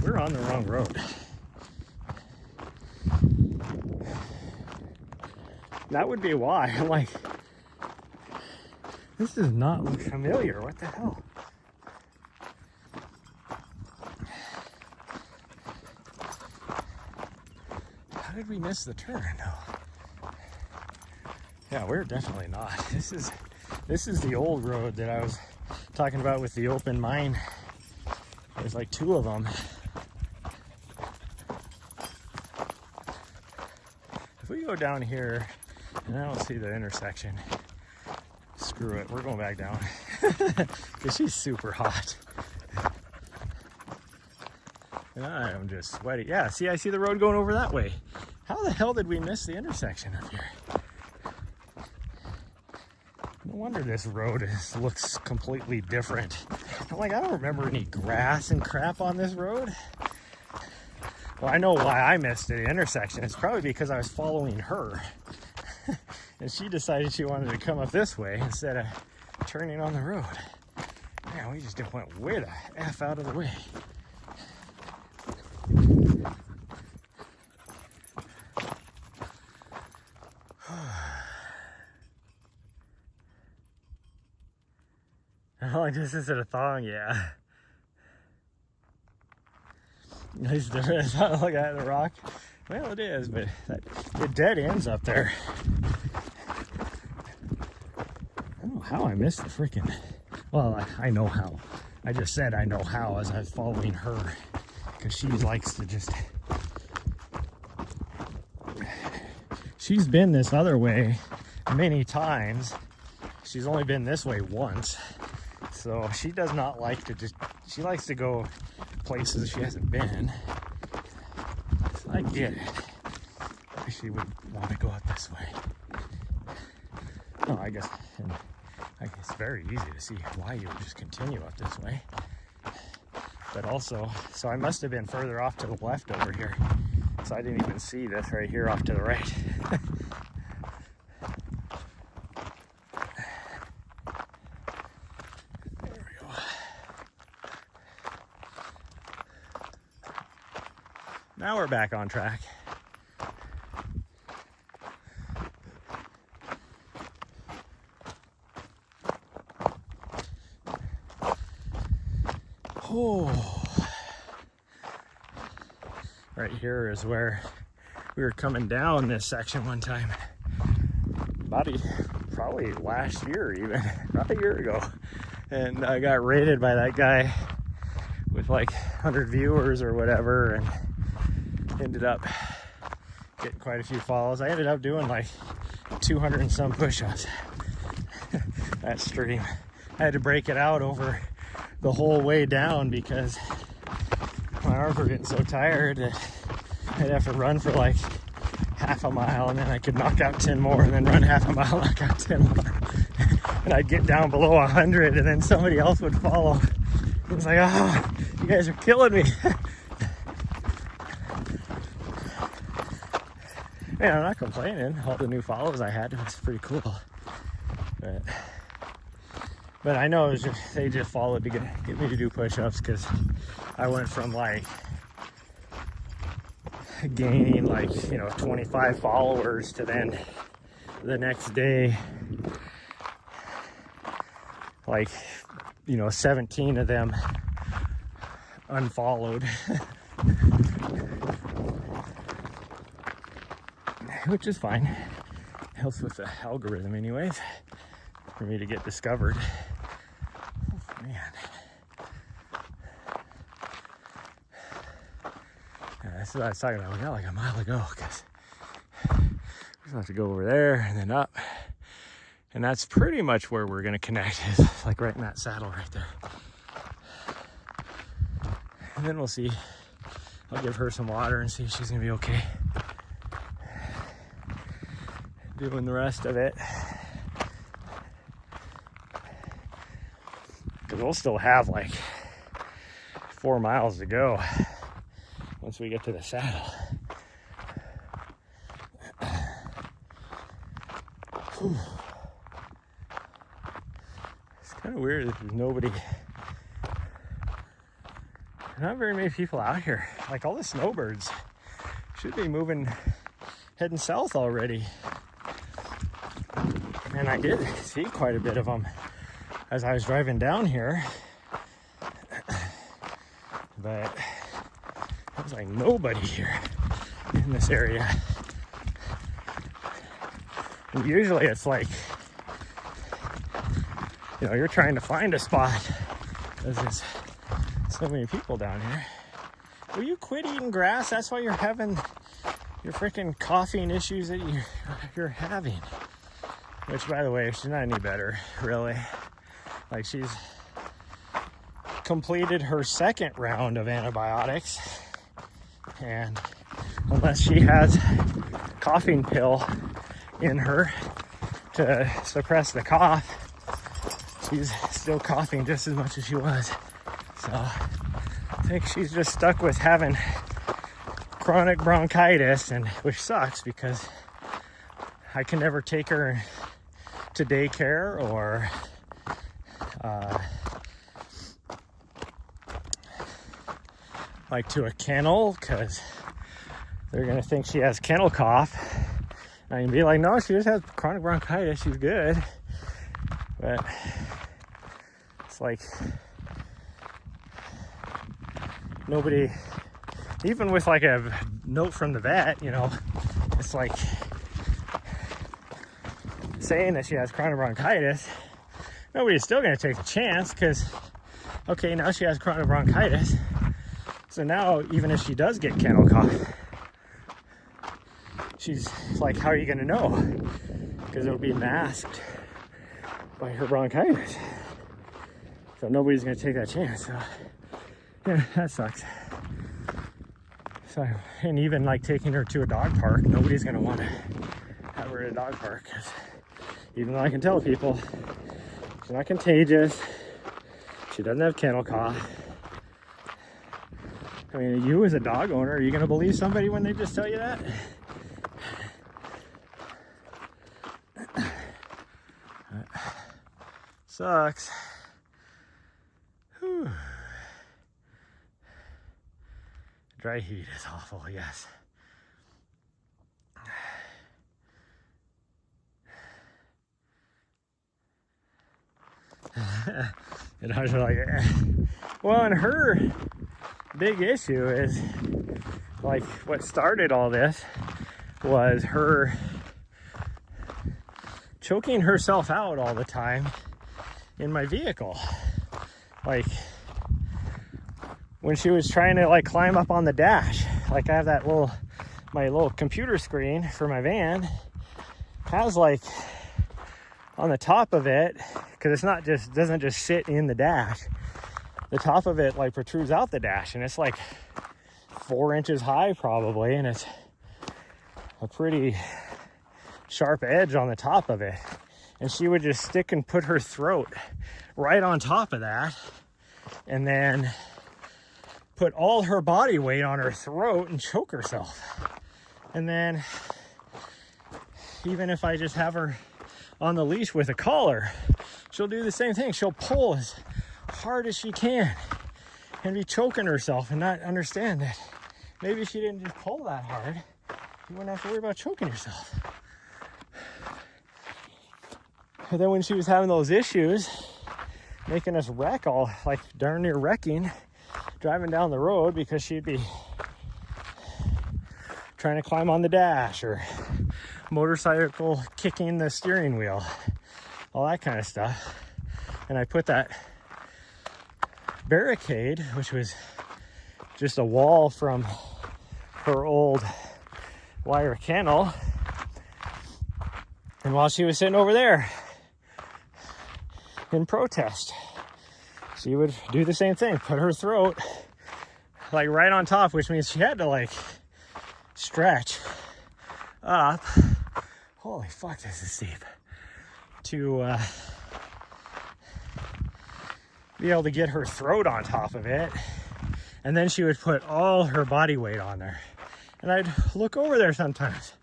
We're on the wrong road. That would be why. I'm like, this does not look familiar. What the hell? How did we miss the turn? No. Yeah, we're definitely not. This is the old road that I was talking about with the open mine. There's like 2 of them. If we go down here, and I don't see the intersection, screw it, we're going back down. Because she's super hot. And I am just sweaty. Yeah, see, I see the road going over that way. How the hell did we miss the intersection up here? No wonder this road looks completely different. I'm like, I don't remember any grass and crap on this road. Well, I know why I missed the intersection. It's probably because I was following her. And she decided she wanted to come up this way instead of turning on the road. Man, we just went way the F out of the way. Oh, this is a thong, yeah. It's not like that, the rock. Well, it is, but it dead ends up there. I don't know how I missed the freaking. Well, I know how. I just said I know how as I was following her, because she likes to just. She's been this other way many times. She's only been this way once. So she does not like to she likes to go places she hasn't been. So I get it. She would want to go out this way. No, I guess it's very easy to see why you would just continue up this way. But also, so I must have been further off to the left over here. So I didn't even see this right here off to the right. Now we're back on track. Oh. Right here is where we were coming down this section one time. Probably last year even, not a year ago. And I got raided by that guy with like 100 viewers or whatever, and ended up getting quite a few follows. I ended up doing like 200 and some push-ups that stream. I had to break it out over the whole way down because my arms were getting so tired that I'd have to run for like half a mile, and then I could knock out 10 more, and then run half a mile, knock out 10 more. and I'd get down below 100 and then somebody else would follow. It was like, oh, you guys are killing me. Man, I'm not complaining. All the new follows I had, it was pretty cool. But I know it was just, they just followed to get me to do push-ups, because I went from like gaining like, 25 followers to then the next day, like, 17 of them unfollowed. Which is fine. Helps with the algorithm anyways, for me to get discovered. Oh, man. Yeah, this is what I was talking about. We got like a mile to go, because we just have to go over there and then up. And that's pretty much where we're gonna connect, is like right in that saddle right there. And then we'll see. I'll give her some water and see if she's gonna be okay. Doing the rest of it. Because we'll still have like 4 miles to go once we get to the saddle. Whew. It's kind of weird that there's nobody, not very many people out here. Like all the snowbirds should be heading south already. And I did see quite a bit of them as I was driving down here. But there was like nobody here in this area. And usually it's like, you're trying to find a spot because there's so many people down here. Will you quit eating grass? That's why you're having your freaking coughing issues that you're having. Which, by the way, she's not any better, really. Like, she's completed her second round of antibiotics. And unless she has coughing pill in her to suppress the cough, she's still coughing just as much as she was. So I think she's just stuck with having chronic bronchitis, and which sucks because I can never take her to daycare or like to a kennel, because they're gonna think she has kennel cough. And I can be like, no, she just has chronic bronchitis, she's good. But it's like nobody, even with like a note from the vet, it's like saying that she has chronic bronchitis, nobody's still going to take the chance, because okay, now she has chronic bronchitis, so now even if she does get kennel cough, she's like, how are you going to know? Because it'll be masked by her bronchitis, so nobody's going to take that chance. So yeah, that sucks. So, and even like taking her to a dog park, nobody's going to want to have her at a dog park, because even though I can tell people she's not contagious, she doesn't have kennel cough. I mean, you as a dog owner, are you going to believe somebody when they just tell you that? Sucks. Whew. Dry heat is awful, yes. And I was like, well, and her big issue is, like, what started all this was her choking herself out all the time in my vehicle. Like, when she was trying to like climb up on the dash, like I have that my little computer screen for my van has like on the top of it, because it's not just, doesn't just sit in the dash, the top of it like protrudes out the dash, and it's like 4 inches high probably, and it's a pretty sharp edge on the top of it. And she would just stick and put her throat right on top of that, and then put all her body weight on her throat and choke herself. And then even if I just have her on the leash with a collar, she'll do the same thing. She'll pull as hard as she can and be choking herself and not understand that maybe if she didn't just pull that hard, you wouldn't have to worry about choking yourself. But then when she was having those issues, making us wreck, all like darn near wrecking, driving down the road because she'd be trying to climb on the dash or motorcycle kicking the steering wheel, all that kind of stuff. And I put that barricade, which was just a wall from her old wire kennel, and while she was sitting over there in protest, she would do the same thing, put her throat like right on top, which means she had to like stretch up. Holy fuck, this is steep. To be able to get her throat on top of it. And then she would put all her body weight on there. And I'd look over there sometimes,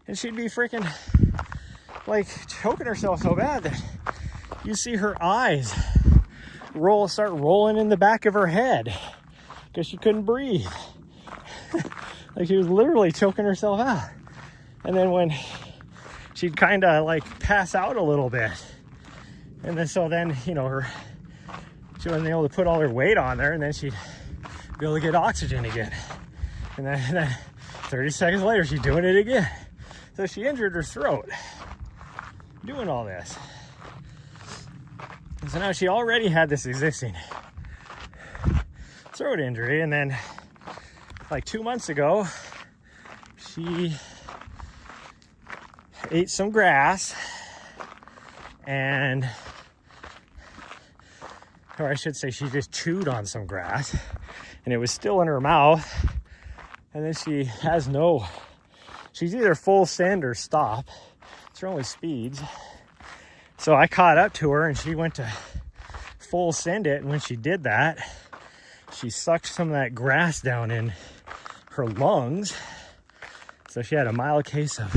and she'd be freaking like choking herself so bad that you see her eyes start rolling in the back of her head because she couldn't breathe. Like she was literally choking herself out. And then when she'd kind of like pass out a little bit, and then so then, you know, she wasn't able to put all her weight on there, and then she'd be able to get oxygen again. And then 30 seconds later, she's doing it again. So she injured her throat doing all this. And so now she already had this existing throat injury, and then like 2 months ago, she ate some grass, and, or I should say she just chewed on some grass, and it was still in her mouth. And then she's either full send or stop. It's her only speeds. So I caught up to her and she went to full send it. And when she did that, she sucked some of that grass down in her lungs. So she had a mild case of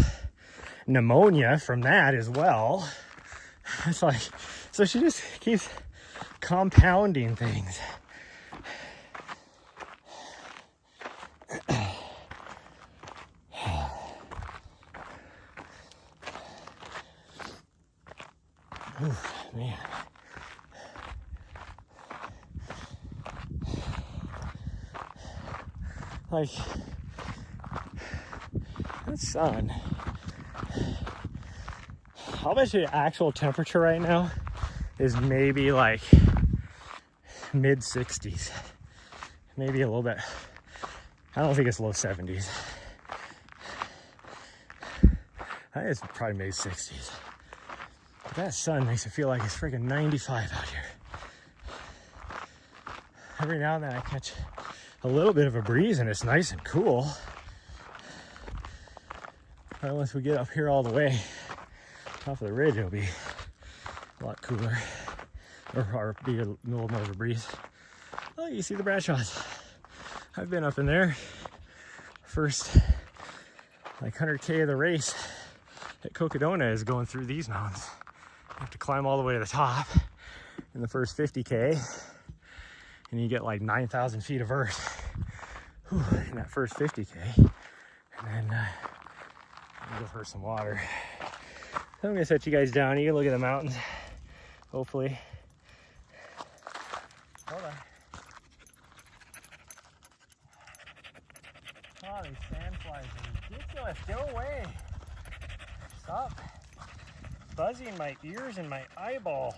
pneumonia from that as well. It's like, so she just keeps compounding things. Oof, man. Like, that sun. I'll bet you the actual temperature right now is maybe like mid 60s. Maybe a little bit. I don't think it's low 70s. I think it's probably mid 60s. But that sun makes it feel like it's freaking 95 out here. Every now and then I catch a little bit of a breeze and it's nice and cool. But once we get up here all the way, top of the ridge, it'll be a lot cooler. Or be a little more of a breeze. Oh, you see the Bradshaws. I've been up in there. First, like 100K of the race at Cocodona is going through these mountains. You have to climb all the way to the top in the first 50K, and you get like 9,000 feet of earth in that first 50K. And then I'll give her some water. So I'm gonna set you guys down. You can look at the mountains, hopefully. Hold on. Oh, these sandflies are ridiculous. Get away. Stop buzzing my ears and my eyeballs.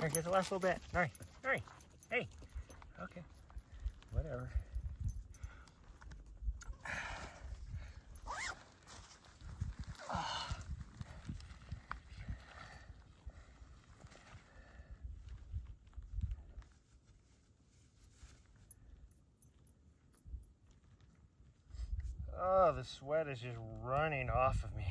Here, get the last little bit. All right, all right. Hey, okay, whatever. Oh, the sweat is just running off of me.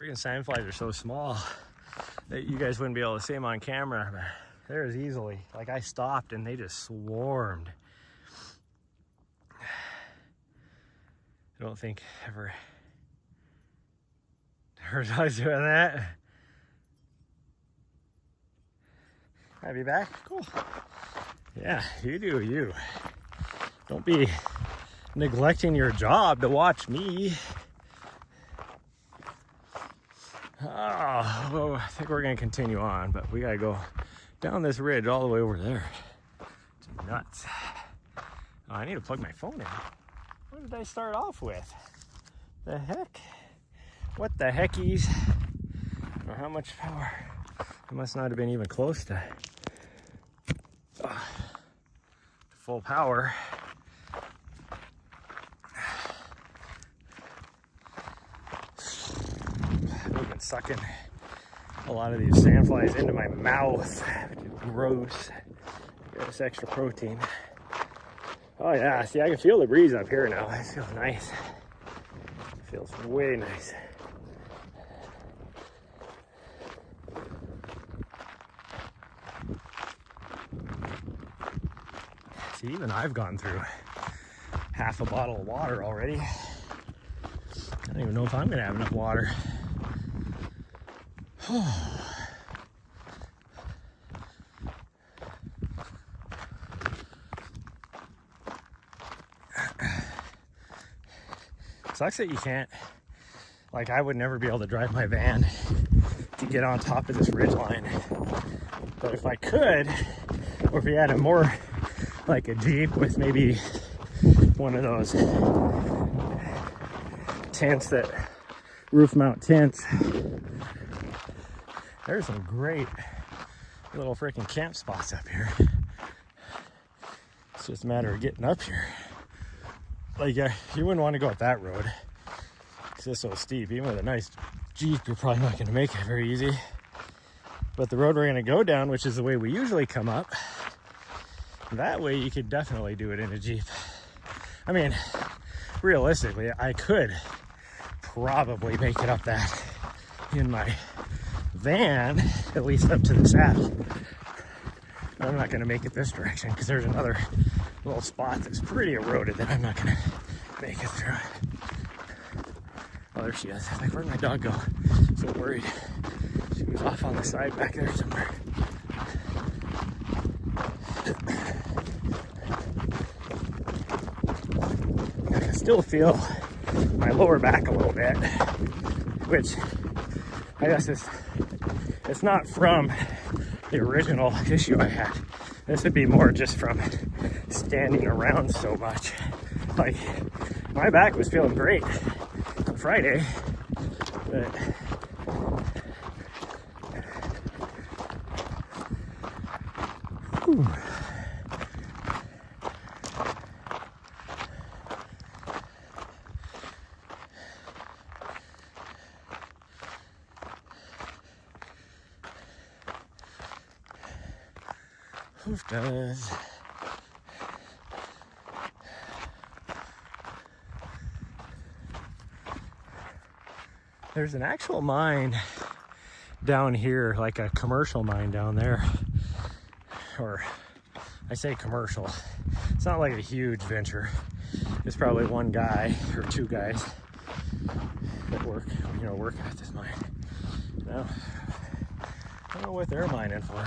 Freaking sandflies are so small that you guys wouldn't be able to see them on camera, but there's easily, like I stopped and they just swarmed. I don't think ever heard I was doing that. Have you back? Cool. Yeah, you do you. Don't be neglecting your job to watch me. Oh, well, I think we're gonna continue on, but we gotta go down this ridge all the way over there. It's nuts. Oh, I need to plug my phone in. What did I start off with? The heck? What the heckies? I don't know how much power. I must not have been even close to full power. I've been sucking a lot of these sandflies into my mouth, which is gross. Get this extra protein. Oh yeah, see, I can feel the breeze up here now. It feels nice. It feels way nice. See, even I've gone through half a bottle of water already. I don't even know if I'm gonna have enough water. Sucks that you can't, like I would never be able to drive my van to get on top of this ridge line. But if I could, or if we had a more like a Jeep with maybe one of those tents, that roof mount tents, there's some great little freaking camp spots up here. It's just a matter of getting up here. Like, you wouldn't want to go up that road because it's so steep. Even with a nice Jeep, you're probably not going to make it very easy. But the road we're going to go down, which is the way we usually come up, that way you could definitely do it in a Jeep. I mean, realistically, I could probably make it up that in my van, at least up to the saddle. But I'm not going to make it this direction because there's another little spot that's pretty eroded that I'm not going to make it through. Oh, there she is. Like, where'd my dog go? So worried. She was off on the side back there somewhere. I can still feel my lower back a little bit, which I guess it's not from the original issue I had. This would be more just from standing around so much. Like, my back was feeling great on Friday, but whew. Oof does. There's an actual mine down here, like a commercial mine down there. Or I say commercial. It's not like a huge venture. It's probably one guy or two guys that working at this mine. Now, I don't know what they're mining for,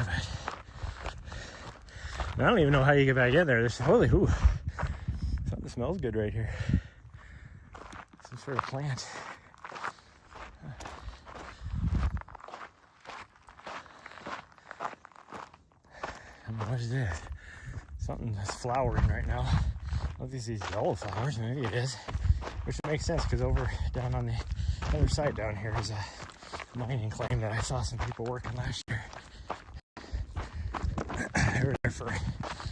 but I don't even know how you get back in there. There's holy, ooh, smells good right here. Some sort of plant. What is this? Something that's flowering right now. Look at these yellow flowers. Maybe it is. Which makes sense because over down on the other side down here is a mining claim that I saw some people working last year. They were there for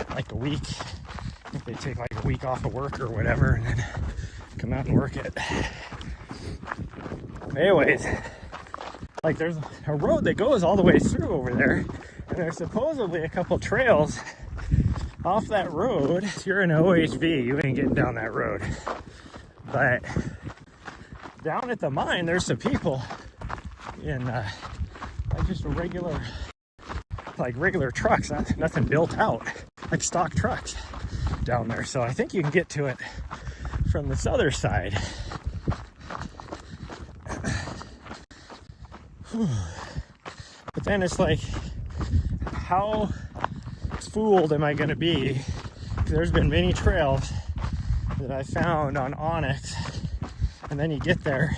like a week. I think they take like a week off of work or whatever and then come out and work it. Anyways, like there's a road that goes all the way through over there. And there's supposedly a couple trails off that road. If you're in OHV, you ain't getting down that road. But down at the mine, there's some people in like just a regular trucks, nothing built out, like stock trucks down there. So I think you can get to it from this other side. But then it's like, how fooled am I going to be? There's been many trails that I found on Onyx, and then you get there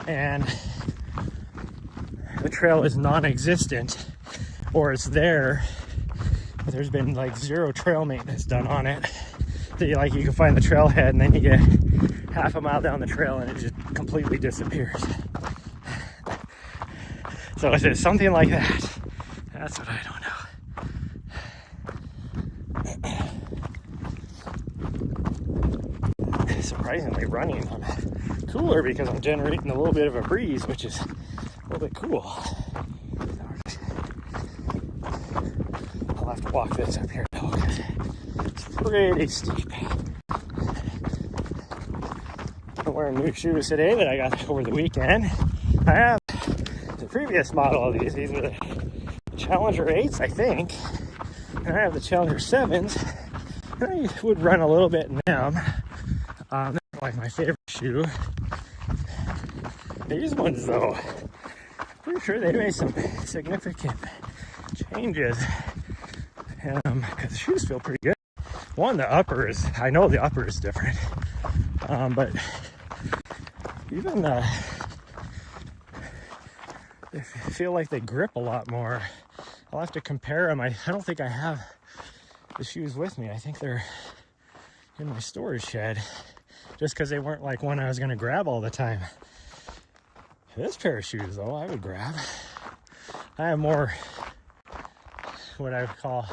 and the trail is non-existent, or it's there, but there's been like zero trail maintenance done on it. That you can find the trailhead and then you get half a mile down the trail and it just completely disappears. So is it something like that? That's what I don't know. Surprisingly running, I'm cooler because I'm generating a little bit of a breeze, which is a little bit cool. I'll have to walk this up here though, because it's pretty steep. I'm wearing new shoes today that I got over the weekend. I have the previous model of these. These were the Challenger 8s, I think. And I have the Challenger 7s. And I would run a little bit in them. They're like my favorite shoe. These ones, though, pretty sure they made some significant changes. Because the shoes feel pretty good. One, the upper is, I know the upper is different. But even they feel like they grip a lot more. I'll have to compare them. I don't think I have the shoes with me. I think they're in my storage shed, just because they weren't like one I was going to grab all the time. This pair of shoes, though, I would grab. I have more what I would call,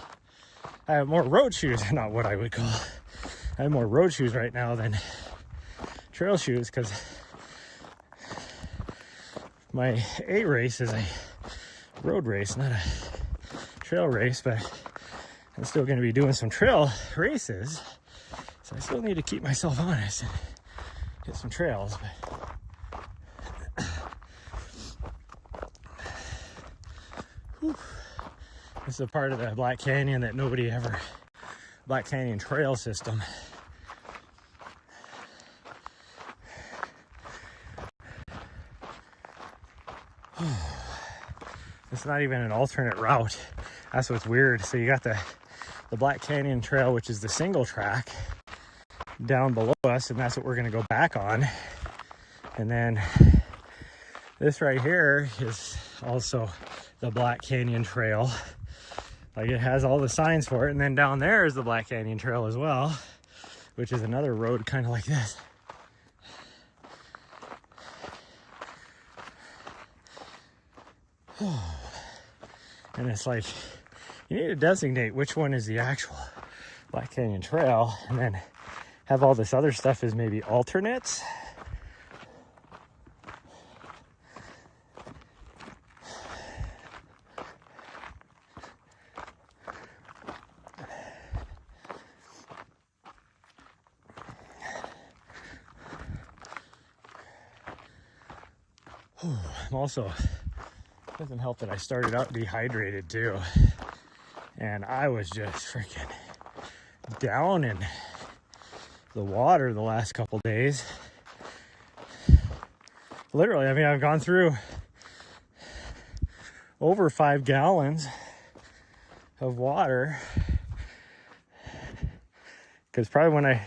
I have more road shoes, not what I would call. I have more road shoes right now than trail shoes, because my A race is a road race, not a trail race, but I'm still going to be doing some trail races, so I still need to keep myself honest and hit some trails. But this is a part of the Black Canyon that nobody ever, Black Canyon trail system. It's not even an alternate route. That's what's weird. So you got the Black Canyon Trail, which is the single track down below us, and that's what we're gonna go back on. And then this right here is also the Black Canyon Trail. Like, it has all the signs for it. And then down there is the Black Canyon Trail as well, which is another road kind of like this. And it's like, you need to designate which one is the actual Black Canyon Trail, and then have all this other stuff as maybe alternates. I'm also, doesn't help that I started out dehydrated too, and I was just freaking down in the water the last couple days. Literally, I mean, I've gone through over 5 gallons of water, because probably when I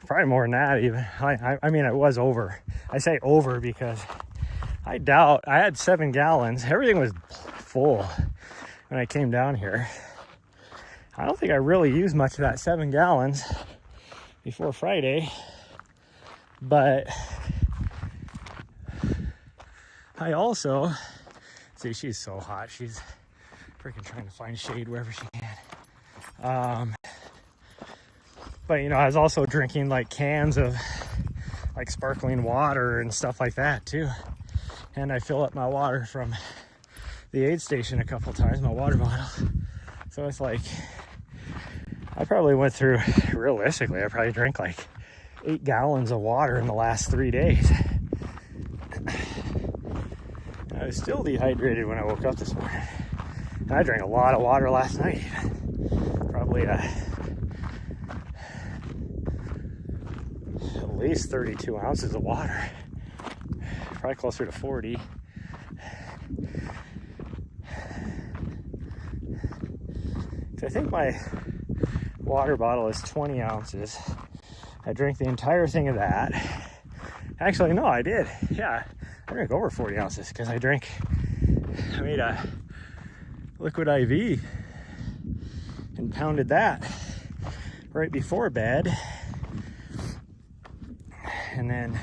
probably more than that even. I mean, it was over. I say over because I doubt, I had 7 gallons. Everything was full when I came down here. I don't think I really used much of that 7 gallons before Friday, but I also, see, she's so hot. She's freaking trying to find shade wherever she can. But you know, I was also drinking like cans of like sparkling water and stuff like that too. And I fill up my water from the aid station a couple times, my water bottle. So it's like, I probably went through, realistically, I probably drank like 8 gallons of water in the last 3 days. I was still dehydrated when I woke up this morning. And I drank a lot of water last night. Probably at least 32 ounces of water. Probably closer to 40. I think my water bottle is 20 ounces. I drank the entire thing of that. Actually, no, I did. Yeah, I drank over 40 ounces because I made a liquid IV and pounded that right before bed. And then,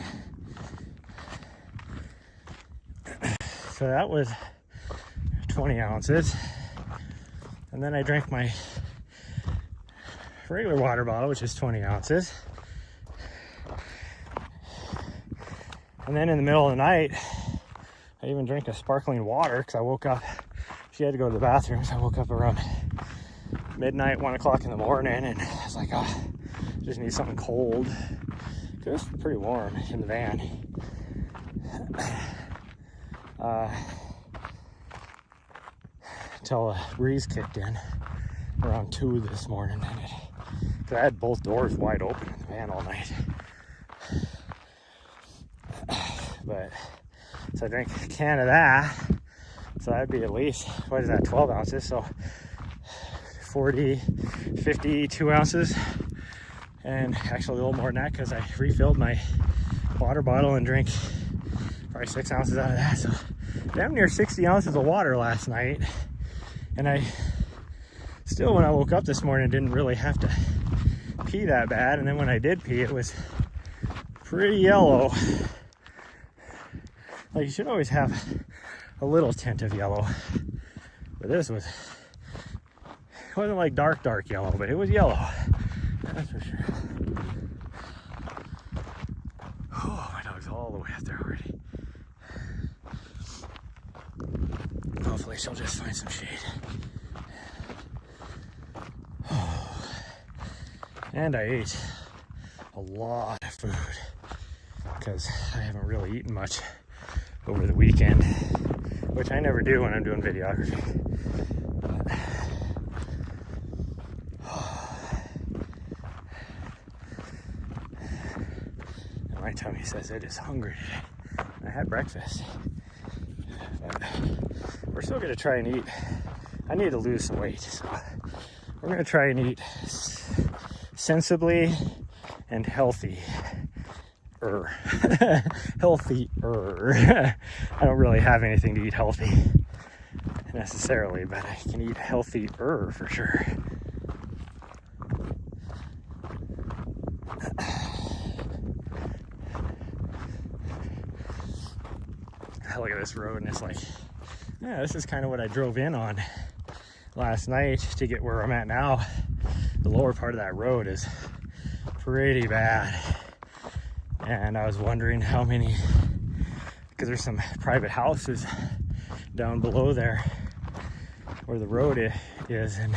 so that was 20 ounces. And then I drank my regular water bottle, which is 20 ounces. And then in the middle of the night, I even drank a sparkling water because I woke up. She had to go to the bathroom, so I woke up around midnight, 1 o'clock in the morning, and I was like, oh, just need something cold. It was pretty warm in the van. Until a breeze kicked in around 2 this morning, and I had both doors wide open in the van all night. But so I drank a can of that, so that'd be at least, what is that, 12 ounces, so 40, 52 ounces, and actually a little more than that because I refilled my water bottle and drank probably 6 ounces out of that, so damn near 60 ounces of water last night. And I still, when I woke up this morning, didn't really have to pee that bad. And then when I did pee, it was pretty yellow. Like, you should always have a little tint of yellow. But this was, it wasn't like dark yellow, but it was yellow. That's for sure. Oh, my dog's all the way up there already. Hopefully she'll just find some shade. And I ate a lot of food because I haven't really eaten much over the weekend, which I never do when I'm doing videography. And my tummy says it is hungry today. I had breakfast. But we're still going to try and eat. I need to lose some weight, so we're going to try and eat sensibly and healthier. Healthier. I don't really have anything to eat healthy necessarily, but I can eat healthier for sure. Look at this road, and it's like, yeah, this is kind of what I drove in on last night to get where I'm at now. The lower part of that road is pretty bad, and I was wondering how many, because there's some private houses down below there where the road is, and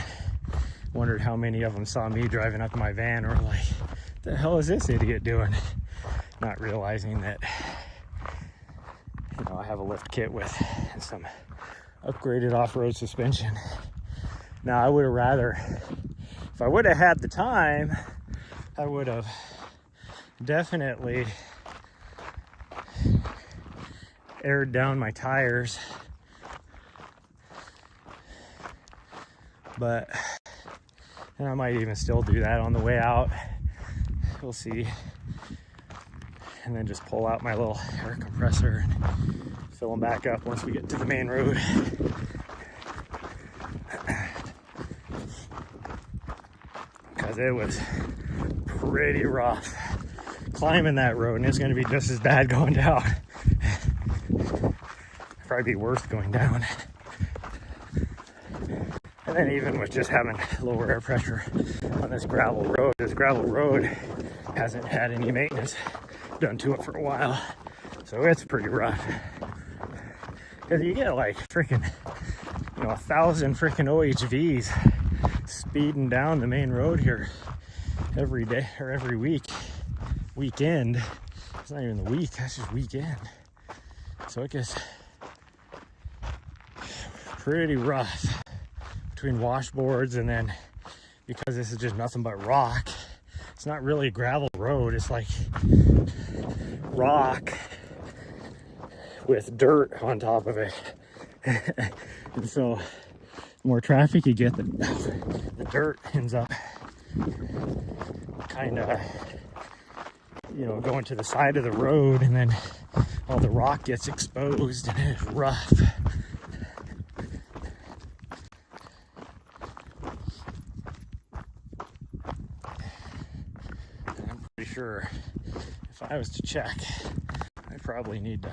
wondered how many of them saw me driving up in my van or like, what the hell is this idiot doing? Not realizing that, you know, I have a lift kit with some upgraded off-road suspension. Now, I would have rather, if I would have had the time, I would have definitely aired down my tires. But, and I might even still do that on the way out. we'll see. And then just pull out my little air compressor and fill them back up once we get to the main road. Because it was pretty rough climbing that road, and it's going to be just as bad going down. Probably be worse going down. And then even with just having lower air pressure on this gravel road hasn't had any maintenance done to it for a while, so it's pretty rough. Because you get like freaking 1,000 freaking OHVs speeding down the main road here every day or every weekend. It's not even the week, that's just weekend. So it gets pretty rough between washboards, and then because this is just nothing but rock, it's not really a gravel road, it's like rock with dirt on top of it. And so the more traffic you get, the dirt ends up kind of going to the side of the road, and then all the rock gets exposed and it's rough. Sure, if I was to check, I probably need to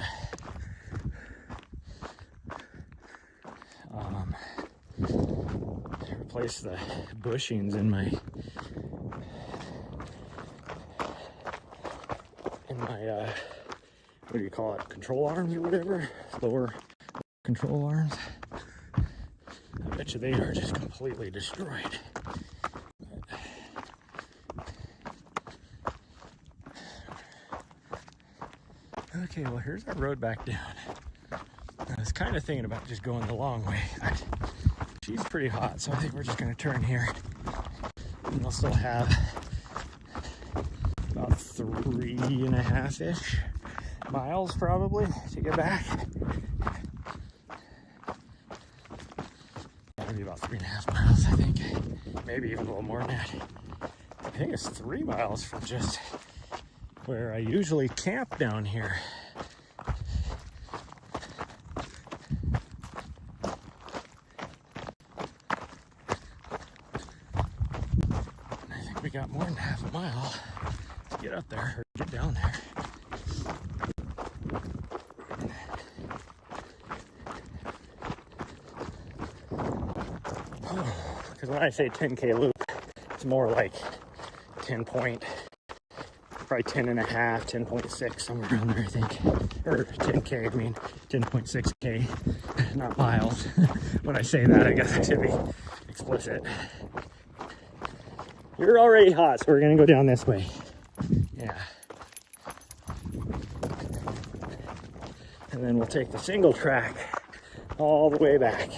replace the bushings in my what do you call it, control arms or whatever, lower control arms. I bet you they are just completely destroyed. Okay, well, here's our road back down. I was kind of thinking about just going the long way, but she's pretty hot, so I think we're just going to turn here. And we'll still have about 3.5-ish miles probably to get back. Maybe about 3.5 miles, I think. Maybe even a little more than that. I think it's 3 miles from just where I usually camp down here. And I think we got more than half a mile to get up there, or get down there. Because when I say 10K loop, it's more like 10 point, probably 10 and a half, 10.6, somewhere around there, I think. Or 10K, I mean, 10.6K, not miles. When I say that, I guess I should be explicit. You're already hot, so we're gonna go down this way. Yeah. And then we'll take the single track all the way back.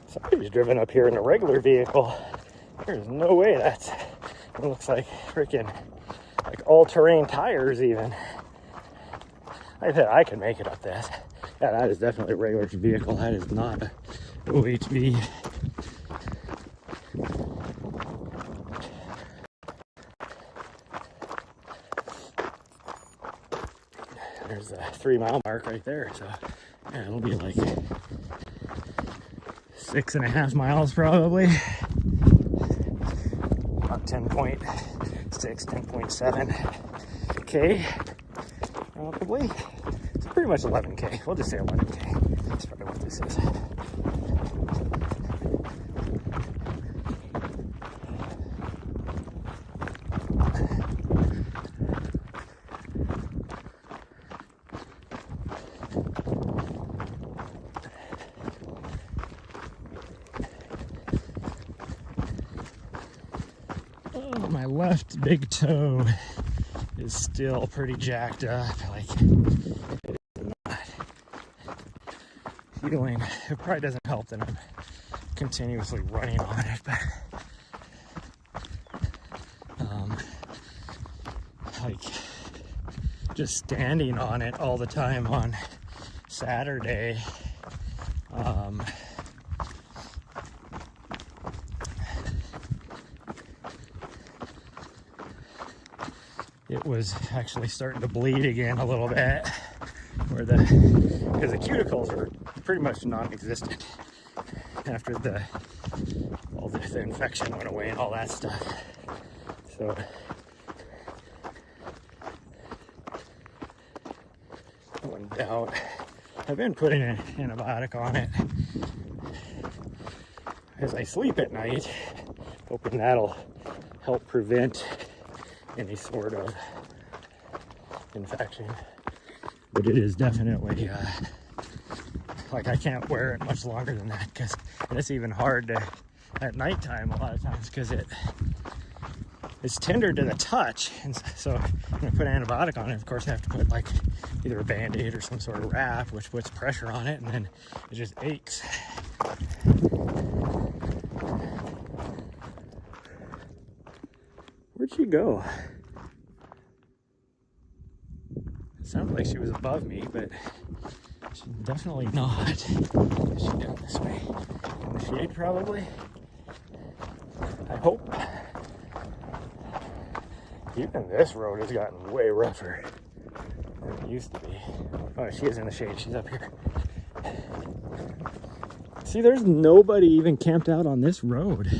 Somebody's driven up here in a regular vehicle. There's no way it looks like freaking like all-terrain tires even. I bet I can make it up this. Yeah, that is definitely a regular vehicle. That is not a OHV. There's a 3 mile mark right there. So yeah, it'll be like 6.5 miles probably. About 10.6, 10.7 K probably. It's pretty much 11K. We'll just say 11K. That's probably what this is. Oh, my left big toe is still pretty jacked up. Like, it is not healing. It probably doesn't help that I'm continuously running on it, but like just standing on it all the time on Saturday. It was actually starting to bleed again a little bit, because the cuticles are pretty much non-existent after all the infection went away and all that stuff. So I went out. I've been putting an antibiotic on it as I sleep at night, hoping that'll help prevent any sort of infection. But it is definitely like I can't wear it much longer than that, because it's even hard at nighttime a lot of times, because it's tender to the touch, and so when I put antibiotic on it, of course I have to put like either a band-aid or some sort of wrap, which puts pressure on it, and then it just aches. Where'd she go? It sounded like she was above me, but she's definitely not. Is she down this way? In the shade, probably? I hope. Even this road has gotten way rougher than it used to be. Oh, she is in the shade. She's up here. See, there's nobody even camped out on this road.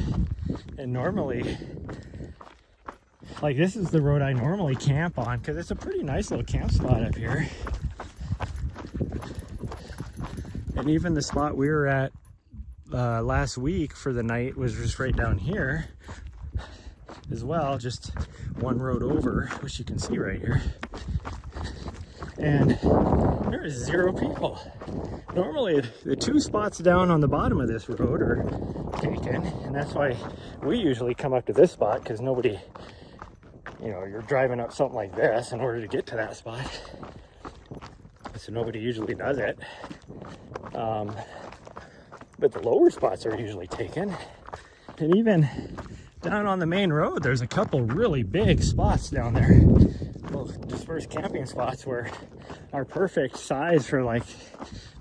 And normally, like, this is the road I normally camp on, because it's a pretty nice little camp spot up here. And even the spot we were at last week for the night was just right down here as well, just one road over, which you can see right here. And there is 0 people. Normally the 2 spots down on the bottom of this road are taken, and that's why we usually come up to this spot, because nobody, you know, you're driving up something like this in order to get to that spot, so nobody usually does it. But the lower spots are usually taken. And even down on the main road, there's a couple really big spots down there, well, dispersed camping spots, where are perfect size for like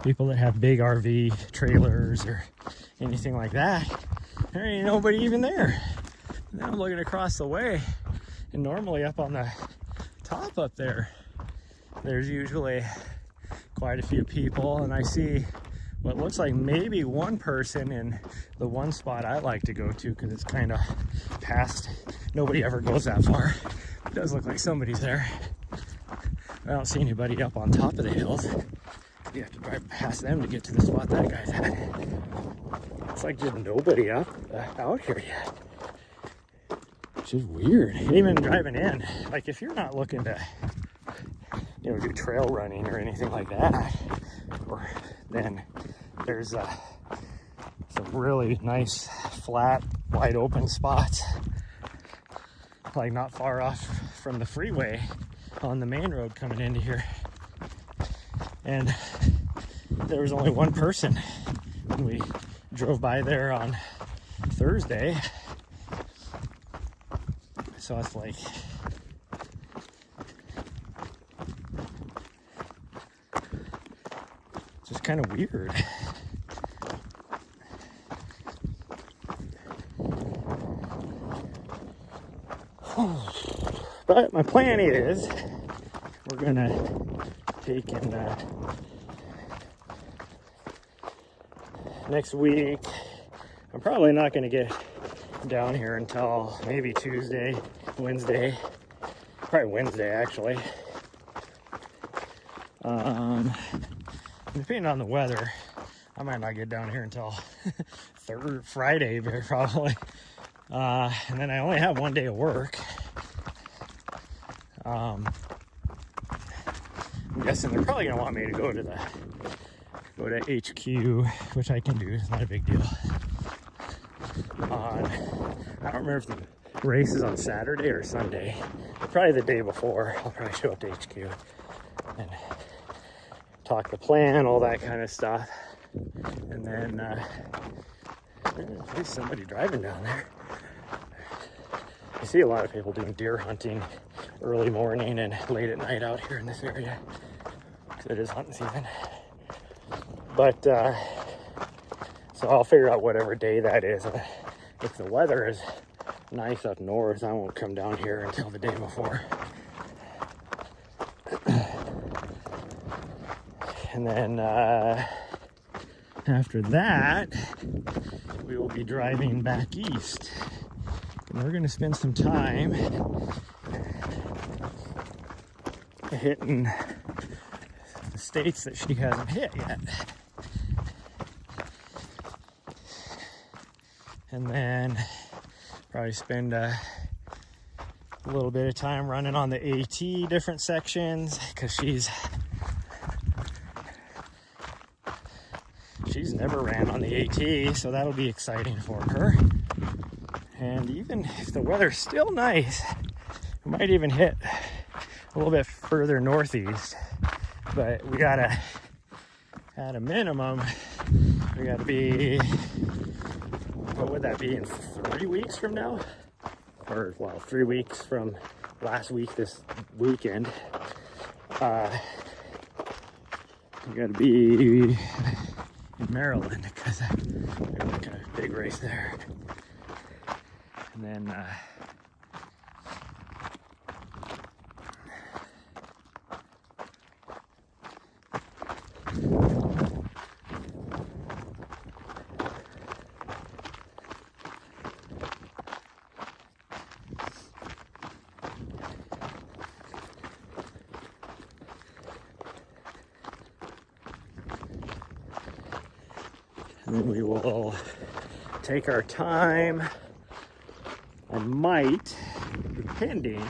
people that have big RV trailers or anything like that. There ain't nobody even there. And then I'm looking across the way, and normally up on the top up there, there's usually quite a few people, and I see what looks like maybe one person in the one spot I like to go to, because it's kind of past, nobody ever goes that far. It does look like somebody's there. I don't see anybody up on top of the hills. You have to drive past them to get to the spot that guy's at. It's like there's nobody out here yet, which is weird. And even driving in, like if you're not looking to, you know, do trail running or anything like that, or then there's some really nice flat wide open spots, like not far off from the freeway on the main road coming into here. And there was only one person when we drove by there on Thursday, so it's like, just kind of weird. But my plan is we're gonna take in next week. I'm probably not gonna get down here until maybe Tuesday, Wednesday, probably Wednesday actually. Depending on the weather, I might not get down here until Friday, very probably. And then I only have one day of work. I'm guessing they're probably gonna want me to go to HQ, which I can do. It's not a big deal. I don't remember if the race is on Saturday or Sunday. Probably the day before. I'll probably show up to HQ and talk the plan, all that kind of stuff. And then there's somebody driving down there. I see a lot of people doing deer hunting early morning and late at night out here in this area, because it is hunting season. But so I'll figure out whatever day that is. If the weather is nice up north, I won't come down here until the day before. And then after that, we will be driving back east. And we're going to spend some time hitting the states that she hasn't hit yet. And then probably spend a little bit of time running on the AT different sections, because she's never ran on the AT, so that'll be exciting for her. And even if the weather's still nice, we might even hit a little bit further northeast. But we gotta, at a minimum, we gotta be, what would that be, in 3 weeks from now? Or, well, 3 weeks from last week, this weekend. We gotta be in Maryland, because there's like a big race there. And then we will take our time. I might, depending,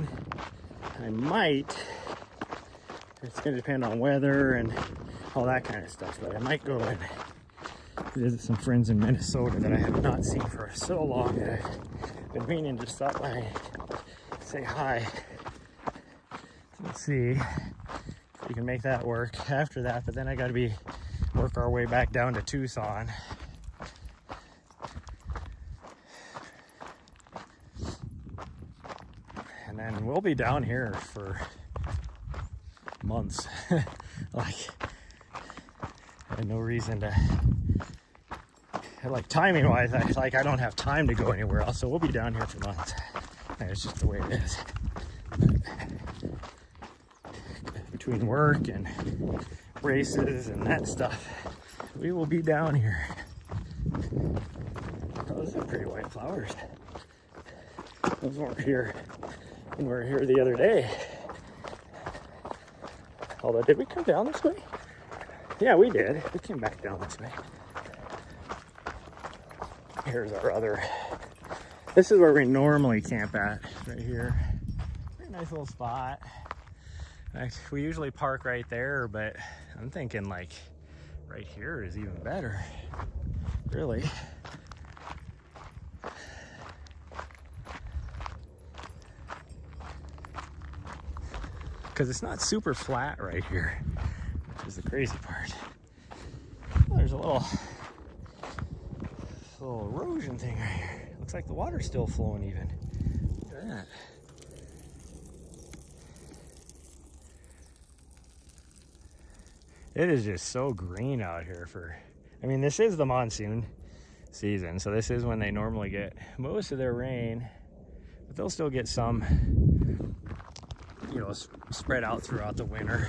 it's going to depend on weather and all that kind of stuff, but I might go and visit some friends in Minnesota that I have not seen for so long that I've been meaning to stop by and say hi. So let's see if we can make that work after that, but then I got to work our way back down to Tucson. And then we'll be down here for months. Like, I had no reason to, like, timing wise, I don't have time to go anywhere else, so we'll be down here for months. And it's just the way it is. Between work and races and that stuff, we will be down here. Oh, those are pretty white flowers. Those weren't here when we were here the other day. Although, did we come down this way? Yeah, we did. We came back down this way. Here's our other. This is where we normally camp at, right here. Very nice little spot. We usually park right there, but I'm thinking like right here is even better, really. Because it's not super flat right here, which is the crazy part. Oh, there's a little erosion thing right here. Looks like the water's still flowing even. Look at that. It is just so green out here I mean, this is the monsoon season, so this is when they normally get most of their rain, but they'll still get some, you know, spread out throughout the winter.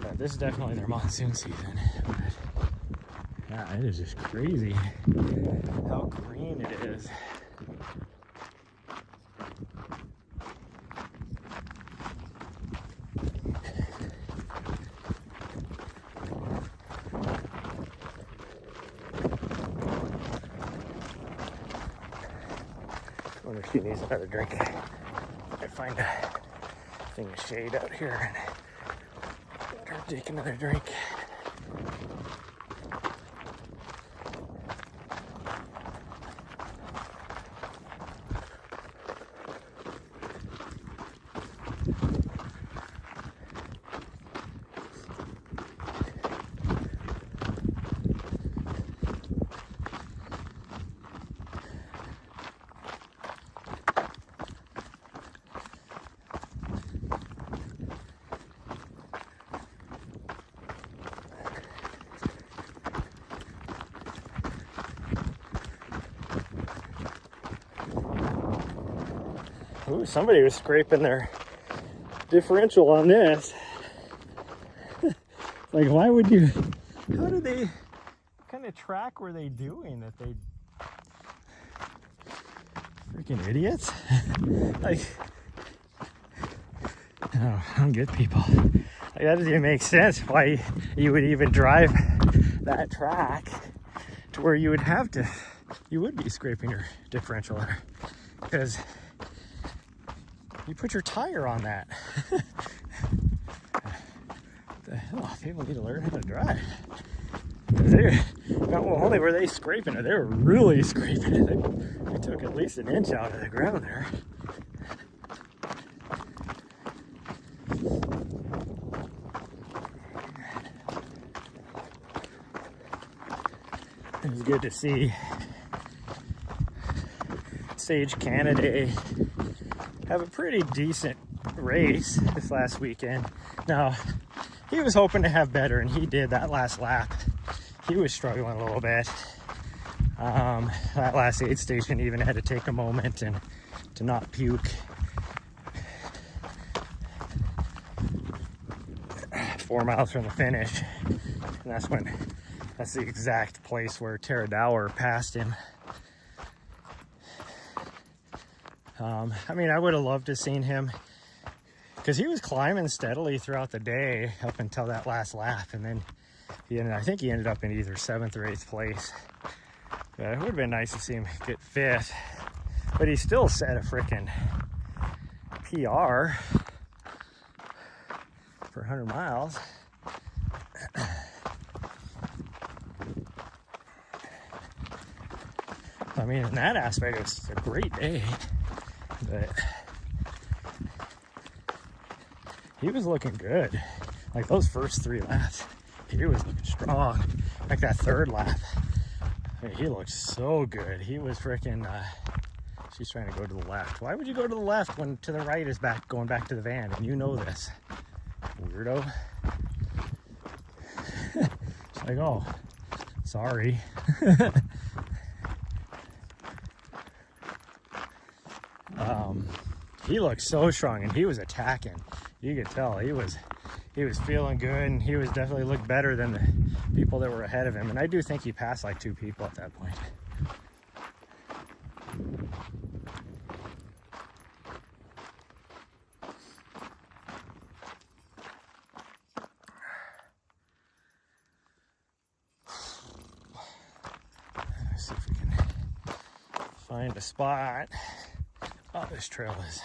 But this is definitely their monsoon season. But yeah, it is just crazy how green it is. I wonder if she needs another drink. I find a thing of shade out here and let her take another drink. Ooh, somebody was scraping their differential on this. Like, why would you? How did they? What kind of track were they doing that they? Freaking idiots! Like, oh, I don't get people. Like, that doesn't even make sense. Why you would even drive that track to where you would have to? You would be scraping your differential there because you put your tire on that. The hell, people need to learn how to drive. Not only were they scraping it, they were really scraping it. They took at least an inch out of the ground there. It was good to see Sage Canada have a pretty decent race this last weekend. Now, he was hoping to have better, and he did that last lap. He was struggling a little bit. That last aid station even had to take a moment and to not puke. 4 miles from the finish, and that's the exact place where Tara Dower passed him. I mean, I would have loved to have seen him because he was climbing steadily throughout the day up until that last lap, and then I think he ended up in either 7th or 8th place. But it would have been nice to see him get 5th, but he still set a freaking PR for 100 miles. I mean, in that aspect, it was a great day, but he was looking good. Like those first 3 laps, he was looking strong. Like that 3rd lap, I mean, he looked so good. He was freaking, she's trying to go to the left. Why would you go to the left when to the right is going back to the van? And you know this, weirdo. It's like, oh, sorry. He looked so strong, and he was attacking. You could tell he was feeling good, and he was definitely looked better than the people that were ahead of him. And I do think he passed like 2 people at that point. Let's see if we can find a spot. Oh, this trail is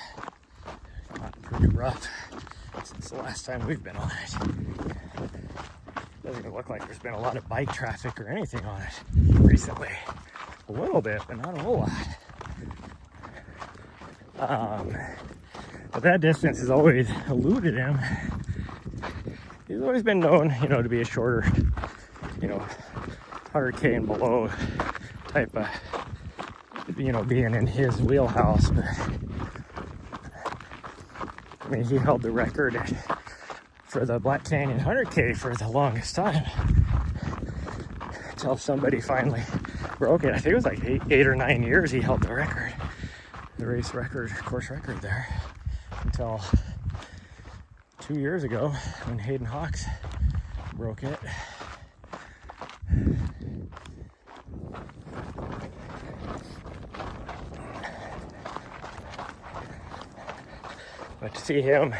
gotten pretty rough since the last time we've been on it. Doesn't even look like there's been a lot of bike traffic or anything on it recently. A little bit, but not a whole lot. But that distance has always eluded him. He's always been known, to be a shorter, 100K and below type of, being in his wheelhouse. But I mean, he held the record for the Black Canyon 100K for the longest time until somebody finally broke it. I think it was like 8 or 9 years he held the record, the race record, course record there, until 2 years ago when Hayden Hawks broke it. But to see him,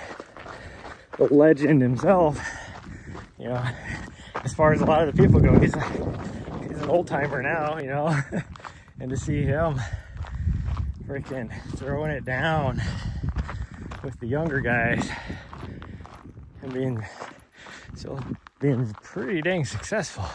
the legend himself, as far as a lot of the people go, he's an old timer now, and to see him freaking throwing it down with the younger guys and being pretty dang successful.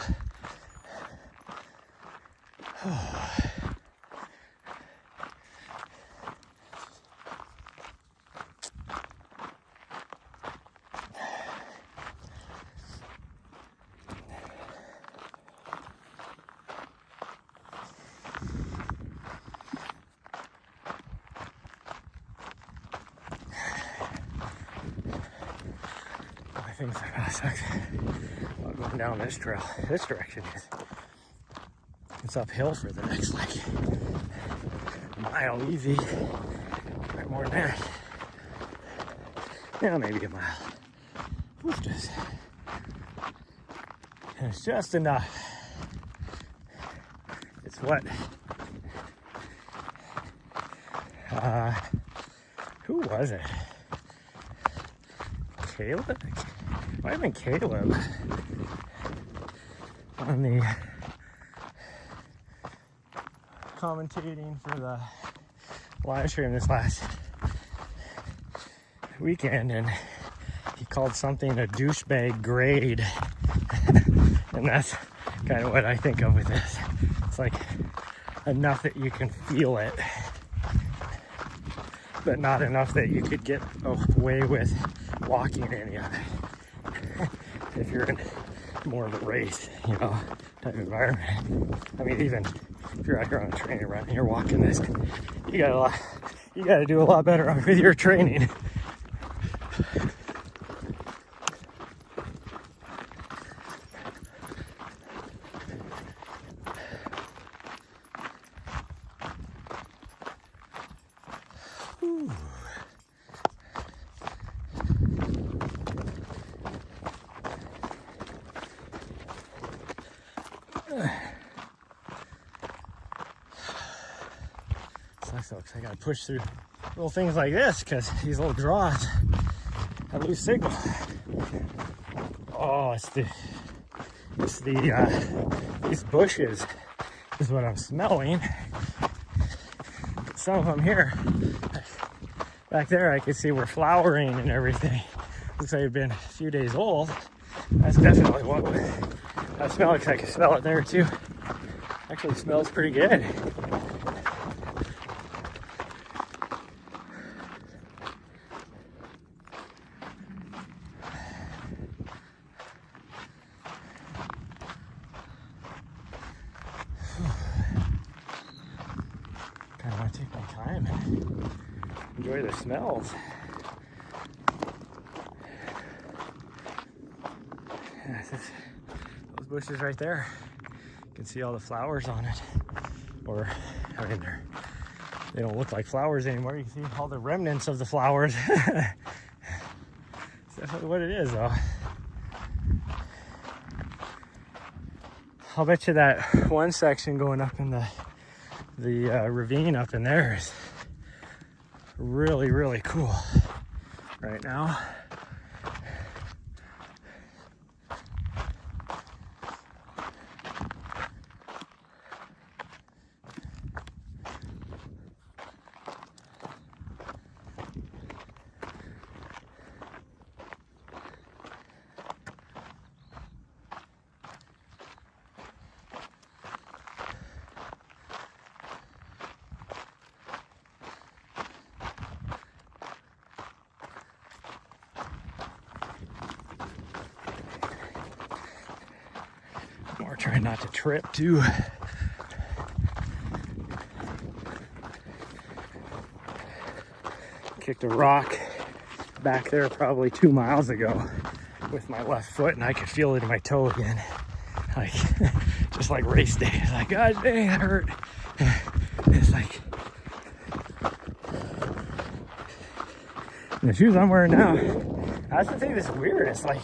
Things like that sucks about going down this trail. This direction it's uphill for the next mile easy. bit more than that. Yeah, maybe a mile. Oof, just, it's just enough. It's what? Who was it? Caleb? Might have been Caleb on the commentating for the live stream this last weekend, and he called something a douchebag grade. And that's kind of what I think of with this. It's like enough that you can feel it, but not enough that you could get away with walking any of it. If you're in more of a race, type environment. I mean, even if you're out here on a training run and you're walking this, you gotta do a lot better with your training. Sucks, I gotta push through little things like this because these little draws have loose signal. Oh, it's these bushes is what I'm smelling. Some of them here, back there, I can see we're flowering and everything. Looks like they've been a few days old. That's definitely what I smell, because I can smell it there too. Actually smells pretty good. Kind of want to take my time and enjoy the smells. Yeah, those bushes right there, you can see all the flowers on it. Or, I mean, they don't look like flowers anymore. You can see all the remnants of the flowers. It's definitely what it is, though. I'll bet you that one section going up in the ravine up in there is really, really cool right now. More trying not to trip too. Kicked a rock back there probably 2 miles ago with my left foot, and I could feel it in my toe again. Like, just like race day. It's like, God dang, that hurt. It's like, the shoes I'm wearing now, that's the thing that's weird. It's like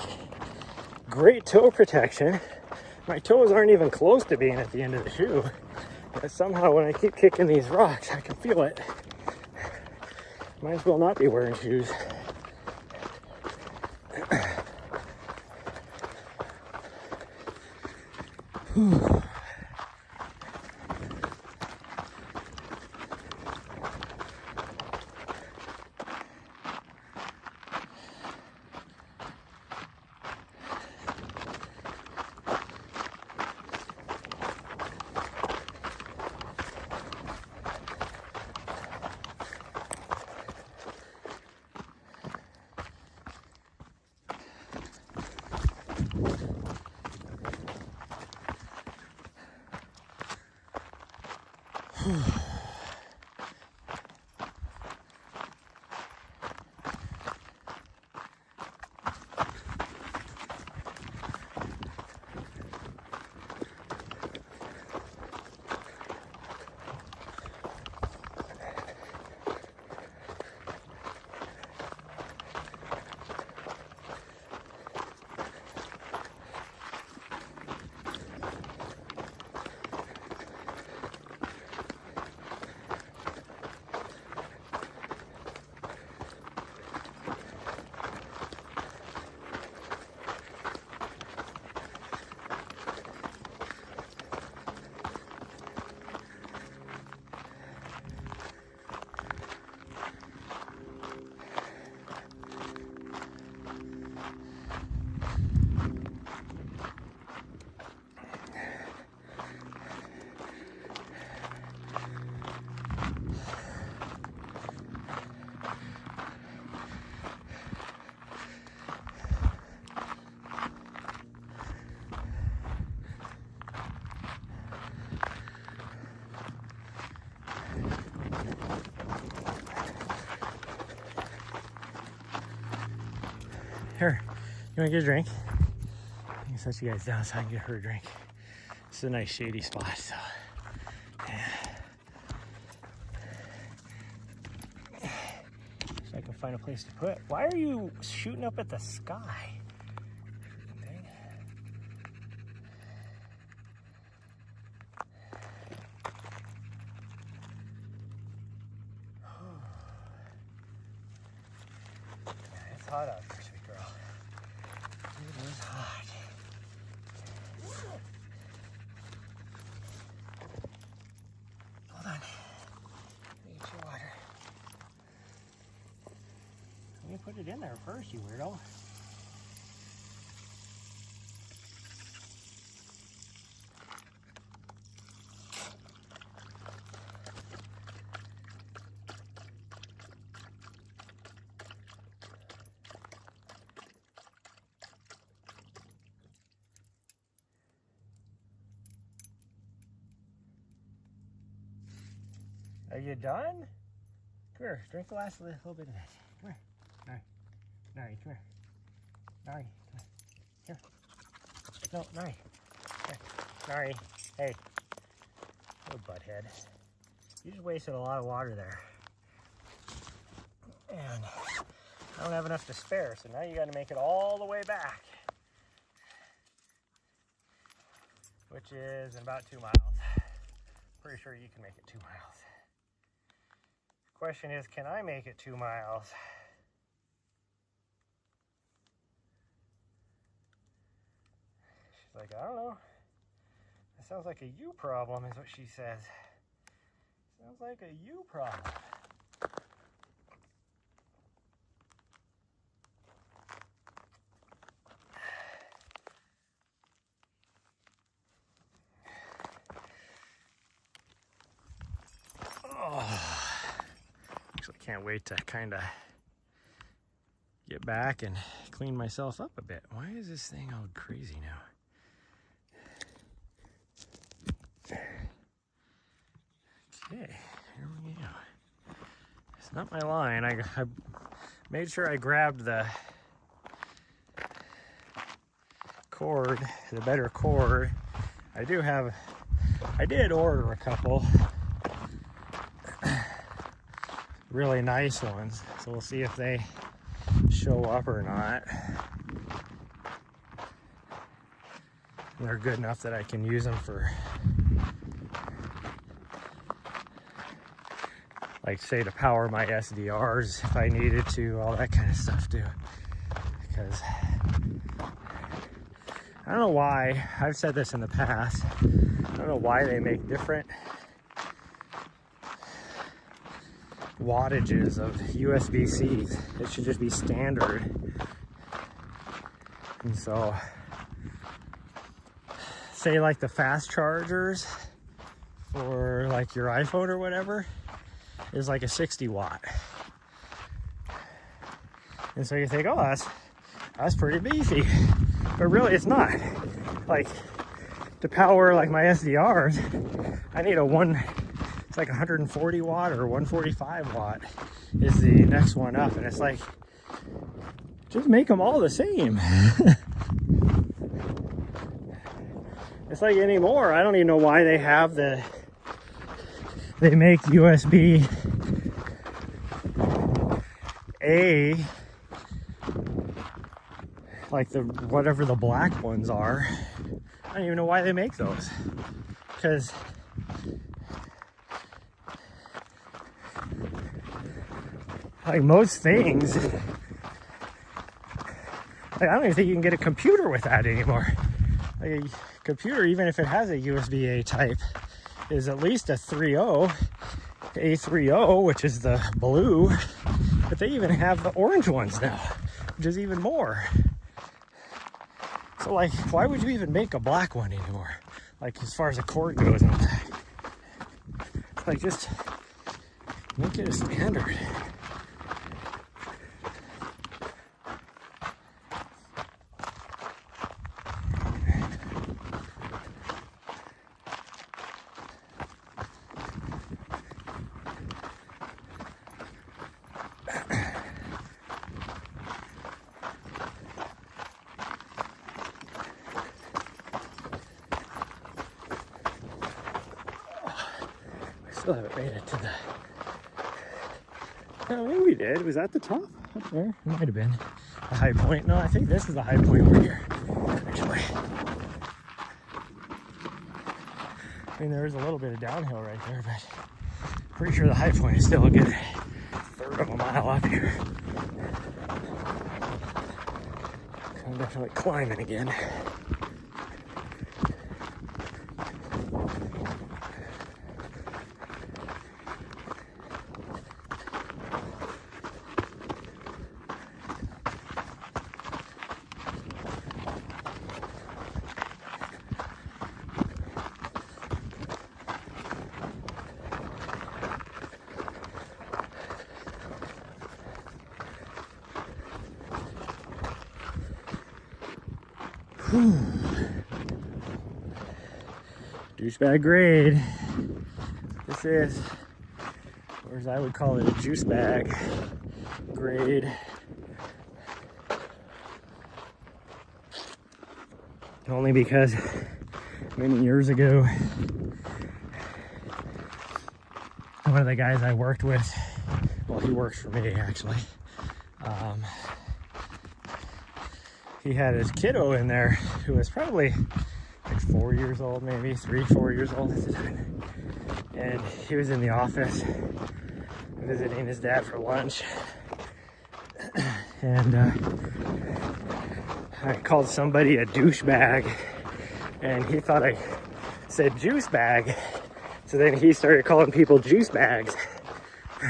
great toe protection. My toes aren't even close to being at the end of the shoe. But somehow when I keep kicking these rocks, I can feel it. Might as well not be wearing shoes. Whew. Here, you wanna get a drink? I can set you guys down so I can get her a drink. It's a nice shady spot, so yeah. If I can find a place to put. Why are you shooting up at the sky? Thing. Yeah, it's hot out there, sweet girl. It is hot. Hold on. Let me get your water. Let me put it in there first, you weirdo. Are you done? Come here, drink the last little bit of that. Come here. Nari. Nari, come here. Nari, come here. Here. No, Nari. Here. Nari, hey. Little butthead. You just wasted a lot of water there. And I don't have enough to spare, so now you gotta make it all the way back. Which is in about 2 miles. Pretty sure you can make it 2 miles. Question is, can I make it 2 miles? She's like, I don't know. That sounds like a you problem is what she says. Sounds like a you problem. Actually, can't wait to kind of get back and clean myself up a bit. Why is this thing all crazy now? Okay, here we go. It's not my line. I made sure I grabbed the cord, the better cord. I did order a couple really nice ones, so we'll see if they show up or not. They're good enough that I can use them for, like, say, to power my SDRs if I needed to, all that kind of stuff too. Because I don't know why, I've said this in the past, I don't know why they make different wattages of USB-Cs. It should just be standard. And so, say like the fast chargers for like your iPhone or whatever is like a 60 watt. And so you think, oh, that's pretty beefy. But really it's not. Like, to power like my SDRs, I need it's like 140 watt or 145 watt is the next one up. And it's like, just make them all the same. It's like anymore, I don't even know why they have they make USB A, like whatever the black ones are. I don't even know why they make those. Because like most things, like, I don't even think you can get a computer with that anymore. Like a computer, even if it has a USB-A type, is at least a 3.0, A30, which is the blue, but they even have the orange ones now, which is even more. So like, why would you even make a black one anymore? Like, as far as the cord goes and all that. Like, just make it a standard. Still haven't made it to the... No, maybe we did. Was that the top up there? It might have been the high point. No, I think this is the high point over here, actually. I mean, there is a little bit of downhill right there, but pretty sure the high point is still a good third of a mile up here. I'm definitely climbing again. Douchebag grade. This is, or as I would call it, a juice bag grade. Only because many years ago, one of the guys I worked with, well, he works for me actually, he had his kiddo in there who was probably like 4 years old, maybe 3-4 years old at the time. And he was in the office visiting his dad for lunch. And I called somebody a douchebag, and he thought I said juice bag. So then he started calling people juice bags. So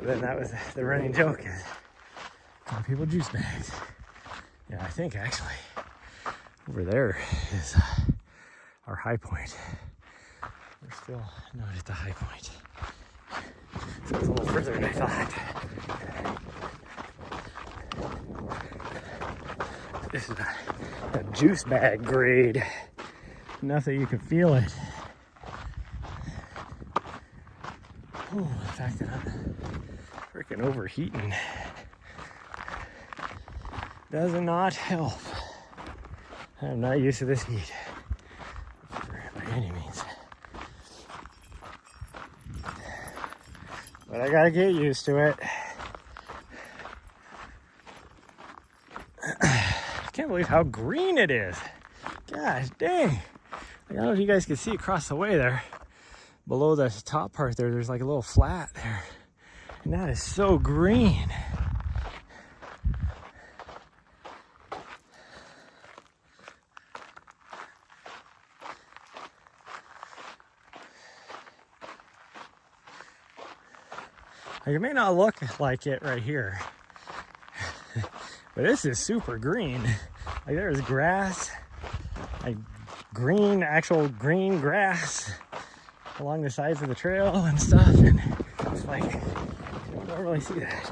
then that was the running joke, is calling people juice bags. Yeah, I think actually over there is our high point. We're still not at the high point. So it's a little further than I thought. This is a juice bag grade. Enough that you can feel it. Oh, the fact that I'm freaking overheating does not help. I'm not used to this heat by any means. But I gotta get used to it. I can't believe how green it is. Gosh dang. I don't know if you guys can see across the way there. Below the top part there, there's like a little flat there. And that is so green. Like, it may not look like it right here, but this is super green. Like, there's grass, like green, actual green grass along the sides of the trail and stuff, and it's like, you don't normally see that.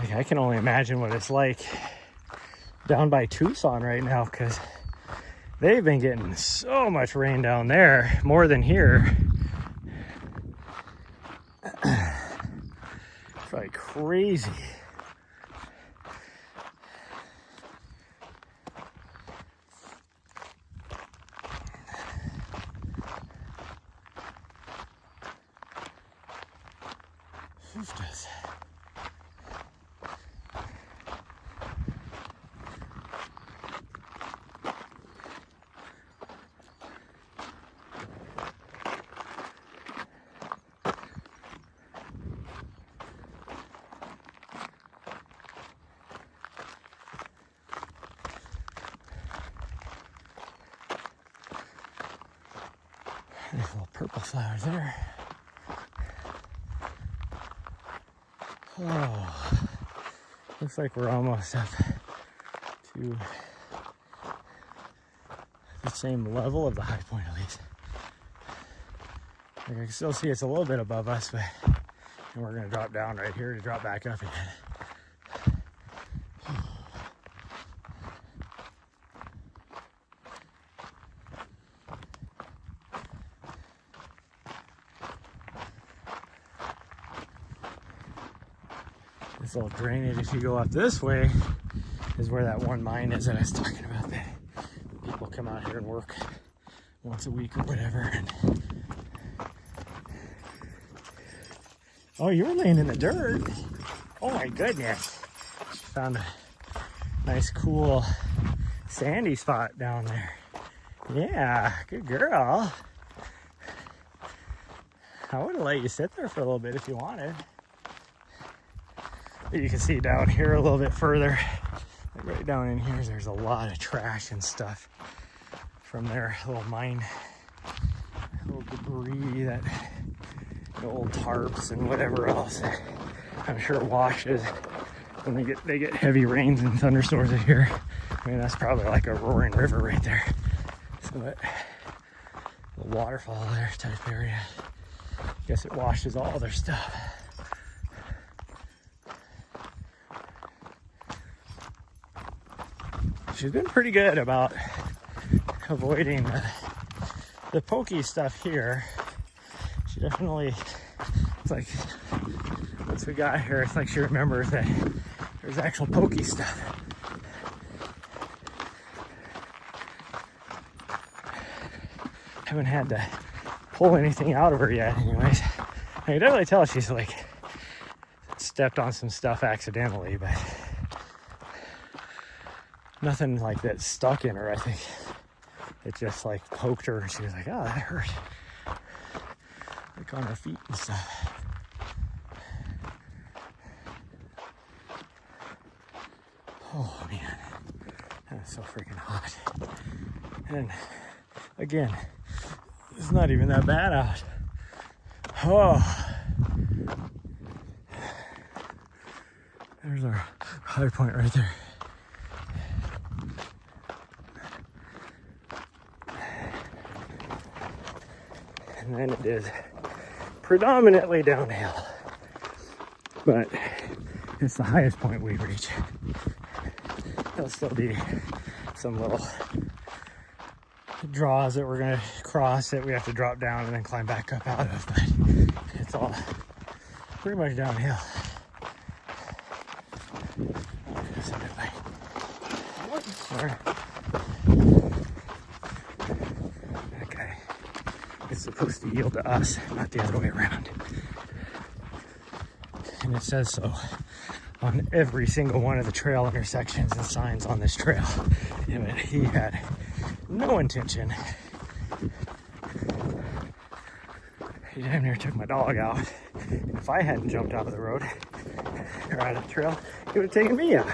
I can only imagine what it's like down by Tucson right now, because they've been getting so much rain down there, more than here. It's like crazy. Who's this? There's little purple flowers there. Oh, looks like we're almost up to the same level of the high point, at least. Like, I can still see it's a little bit above us, but and we're gonna drop down right here to drop back up again. little drainage. If you go up this way, is where that one mine is that I was talking about. That people come out here and work once a week or whatever. And oh, you're laying in the dirt. Oh my goodness. Found a nice, cool, sandy spot down there. Yeah, good girl. I would have let you sit there for a little bit if you wanted. But you can see down here a little bit further, like right down in here, there's a lot of trash and stuff from their little mine, little debris, that old tarps and whatever else. I'm sure it washes when they get heavy rains and thunderstorms in here. I mean, that's probably like a roaring river right there. So that the waterfall there type area. Guess it washes all their stuff. She's been pretty good about avoiding the pokey stuff here. She definitely, it's like, once we got here, it's like she remembers that there's actual pokey stuff. Haven't had to pull anything out of her yet anyways. I can definitely tell she's like stepped on some stuff accidentally, but nothing like that stuck in her. I think it just like poked her and she was like, oh, that hurt. Like on her feet and stuff. Oh man, that's so freaking hot. And again, it's not even that bad out. Oh, there's our high point right there. And then it is predominantly downhill, but it's the highest point we reach. There'll still be some little draws that we're gonna cross that we have to drop down and then climb back up out of, but it's all pretty much downhill. Sorry. Okay. It's supposed to yield to us, not the other way around. And it says so on every single one of the trail intersections and signs on this trail. And he had no intention. He damn near took my dog out. And if I hadn't jumped out of the road or out of the trail, he would have taken me out.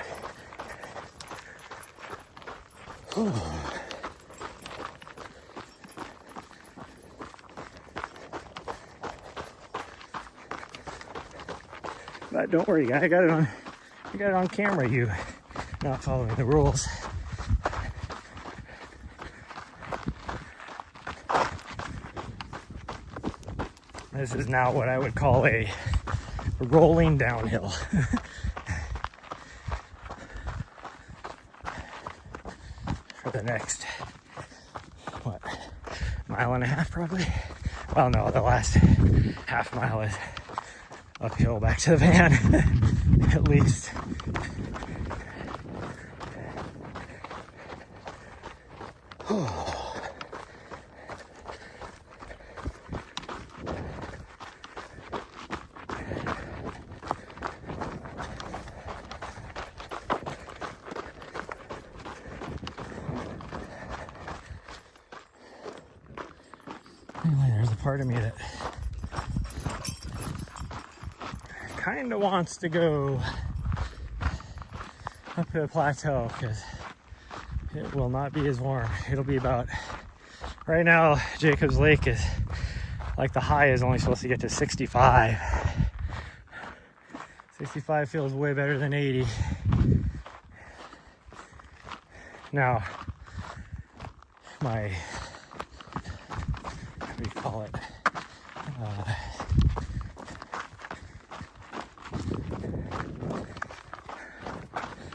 But don't worry, I got it on camera, you not following the rules. This is now what I would call a rolling downhill. For the next, what, mile and a half probably? Well, no, the last half mile is uphill back to the van, at least. Anyway, there's a part of me that kind of wants to go up to the plateau because it will not be as warm. It'll be about, right now, Jacobs Lake is like the high is only supposed to get to 65. 65 feels way better than 80. Now, my, what do you call it?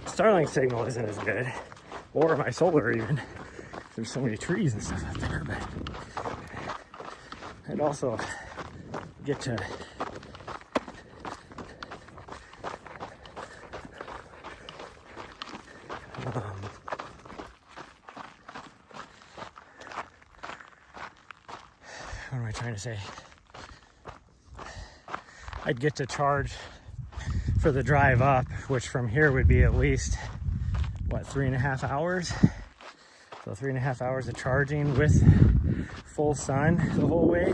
Starlink signal isn't as good, or my solar even. There's so many trees and stuff up there, but I'd also get to What am I trying to say? I'd get to charge for the drive up, which from here would be at least, what, 3.5 hours? So 3.5 hours of charging with full sun the whole way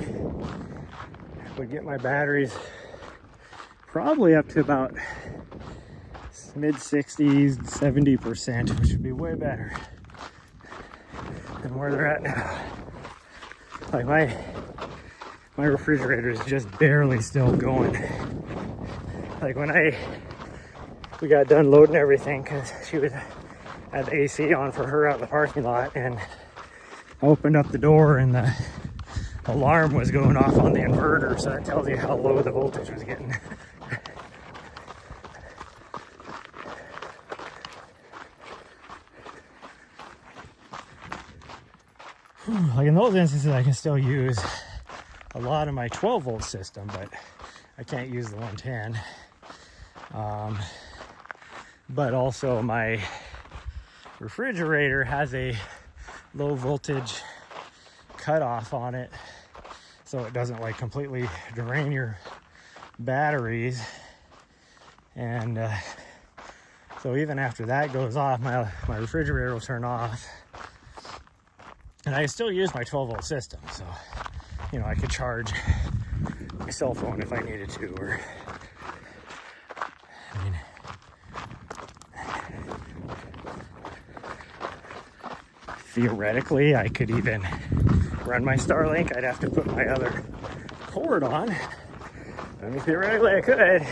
would get my batteries probably up to about mid 60s, 70%, which would be way better than where they're at now. Like my refrigerator is just barely still going. Like when we got done loading everything, because she had the AC on for her out in the parking lot, and I opened up the door and the alarm was going off on the inverter, so that tells you how low the voltage was getting. Like in those instances, I can still use a lot of my 12-volt system, but I can't use the 110. But also my refrigerator has a low voltage cutoff on it, so it doesn't like completely drain your batteries. And so even after that goes off, my refrigerator will turn off. And I still use my 12-volt system, so, you know, I could charge my cell phone if I needed to, or, I mean, theoretically, I could even run my Starlink. I'd have to put my other cord on. I mean, theoretically, I could.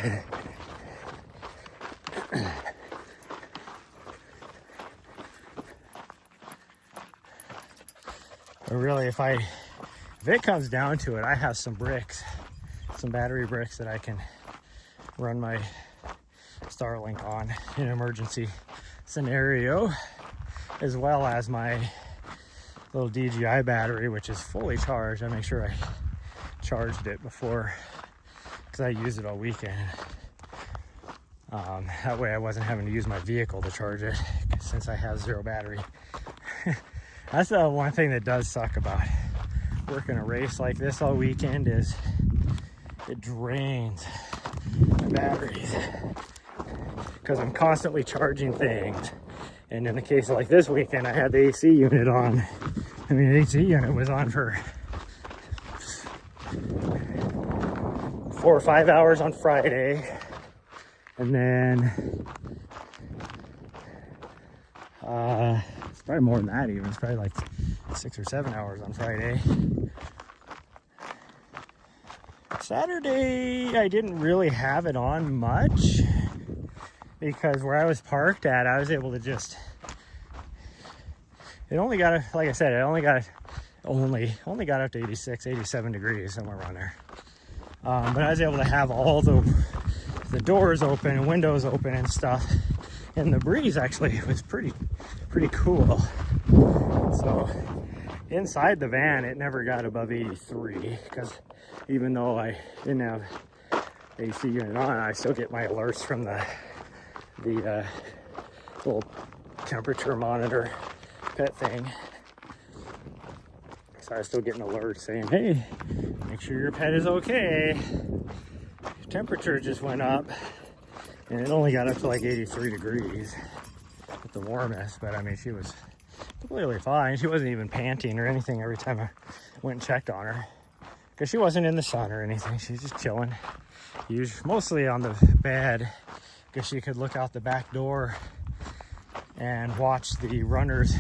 But really, if it comes down to it, I have some battery bricks that I can run my Starlink on in an emergency scenario, as well as my little DJI battery, which is fully charged. I make sure I charged it before, because I use it all weekend. That way I wasn't having to use my vehicle to charge it, since I have zero battery. That's the one thing that does suck about working a race like this all weekend, is it drains my batteries, because I'm constantly charging things. And in the case of like this weekend, I had the AC unit on. I mean, the AC unit was on for 4 or 5 hours on Friday, and then it's probably more than that even. It's probably like 6 or 7 hours on Friday. Saturday, I didn't really have it on much, because where I was parked at, I was able to just, it only got, like I said, it only got up to 86, 87 degrees, somewhere around there. But I was able to have all the doors open and windows open and stuff. And the breeze actually was pretty cool. So inside the van, it never got above 83, because even though I didn't have AC unit on, I still get my alerts from the little temperature monitor pet thing. So I was still getting alerts saying, hey, make sure your pet is okay. Your temperature just went up. And it only got up to like 83 degrees at the warmest, but I mean, she was completely fine. She wasn't even panting or anything every time I went and checked on her, because she wasn't in the sun or anything. She's just chilling, mostly on the bed, because she could look out the back door and watch the runners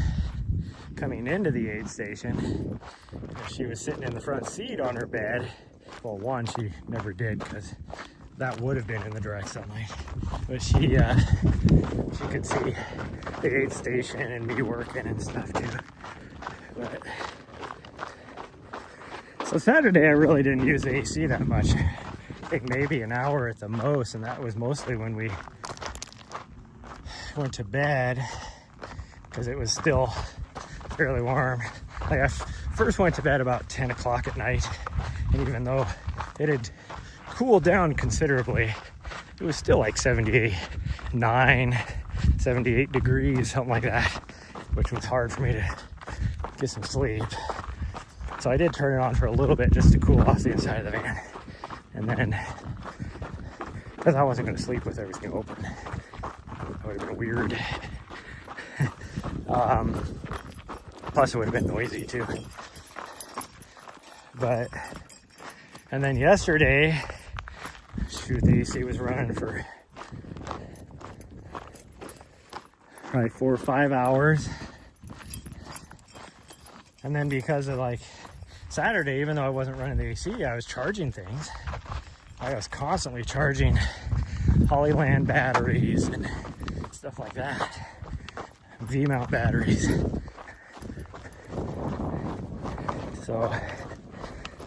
coming into the aid station. She was sitting in the front seat on her bed. Well, one, she never did, because that would have been in the direct sunlight, but she could see the aid station and me working and stuff too. But so Saturday, I really didn't use the AC that much. I think maybe an hour at the most, and that was mostly when we went to bed, because it was still fairly warm. Like I first went to bed about 10 o'clock at night, and even though it had cooled down considerably, it was still like 79, 78 degrees, something like that, which was hard for me to get some sleep. So I did turn it on for a little bit just to cool off the inside of the van. And then, because I wasn't going to sleep with everything open, that would have been weird. Plus it would have been noisy too. But, and then yesterday, shoot, the AC was running for probably 4 or 5 hours. And then because of like Saturday, even though I wasn't running the AC, I was charging things. I was constantly charging Hollyland batteries and stuff like that. V-mount batteries. So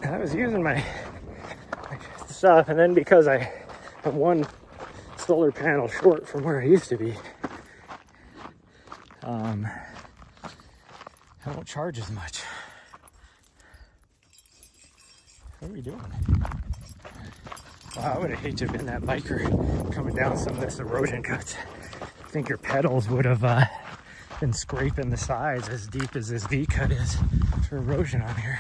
I was using my stuff, and then because I'm one solar panel short from where I used to be, I don't charge as much. What are we doing? Wow, I would have hated to have been that biker coming down some of this erosion cuts. I think your pedals would have been scraping the sides as deep as this V cut is for erosion on here.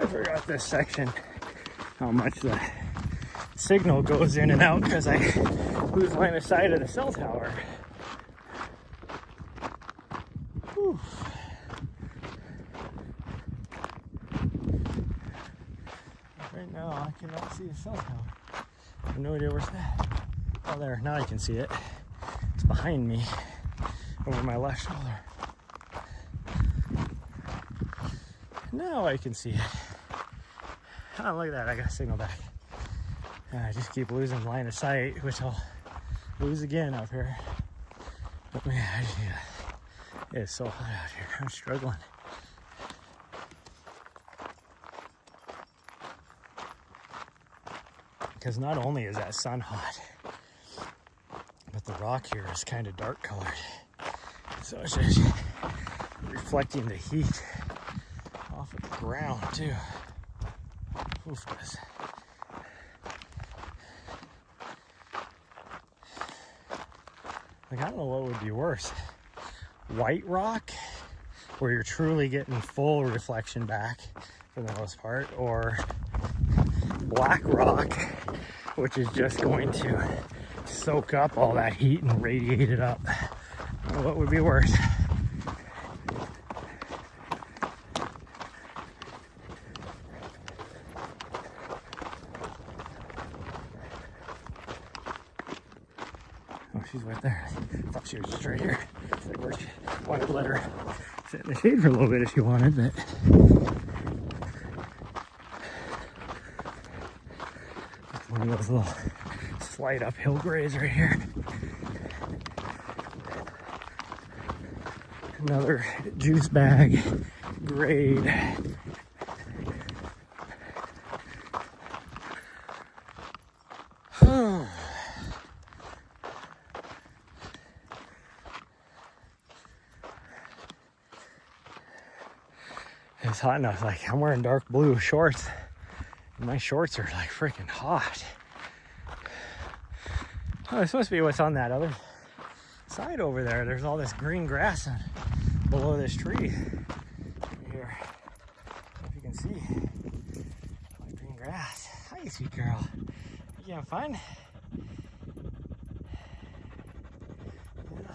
I forgot this section, how much the signal goes in and out because I lose line of sight of the cell tower. Whew. Right now I cannot see a cell tower. I have no idea where's that. Oh, there, now I can see it. It's behind me, over my left shoulder. Now I can see it. Oh, look at that, I got a signal back. I just keep losing line of sight, which I'll lose again up here. But man, it is so hot out here. I'm struggling. Because not only is that sun hot, but the rock here is kind of dark colored. So it's just reflecting the heat off of the ground too. Oof, guys. Like, I don't know what would be worse. White rock, where you're truly getting full reflection back for the most part, or black rock, which is just going to soak up all that heat and radiate it up. I don't know what would be worse. Oh, she's right there. I thought she was just right here. So I wanted to let her sit in the shade for a little bit if she wanted, but one of those little slight uphill grades right here. Another juice bag grade. It's hot enough. Like, I'm wearing dark blue shorts, and my shorts are like freaking hot. Oh, it's supposed to be what's on that other side over there. There's all this green grass below this tree here. If you can see my green grass. Hi, sweet girl. You having fun? Yeah.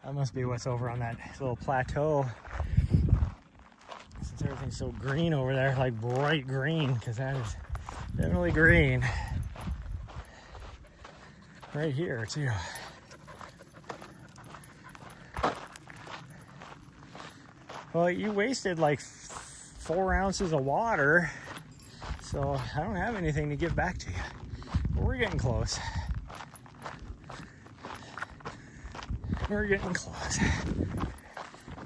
That must be what's over on that little plateau Everything's so green over there, like bright green, because that is definitely green. Right here, too. Well, you wasted like 4 ounces of water, so I don't have anything to give back to you. But we're getting close. We're getting close.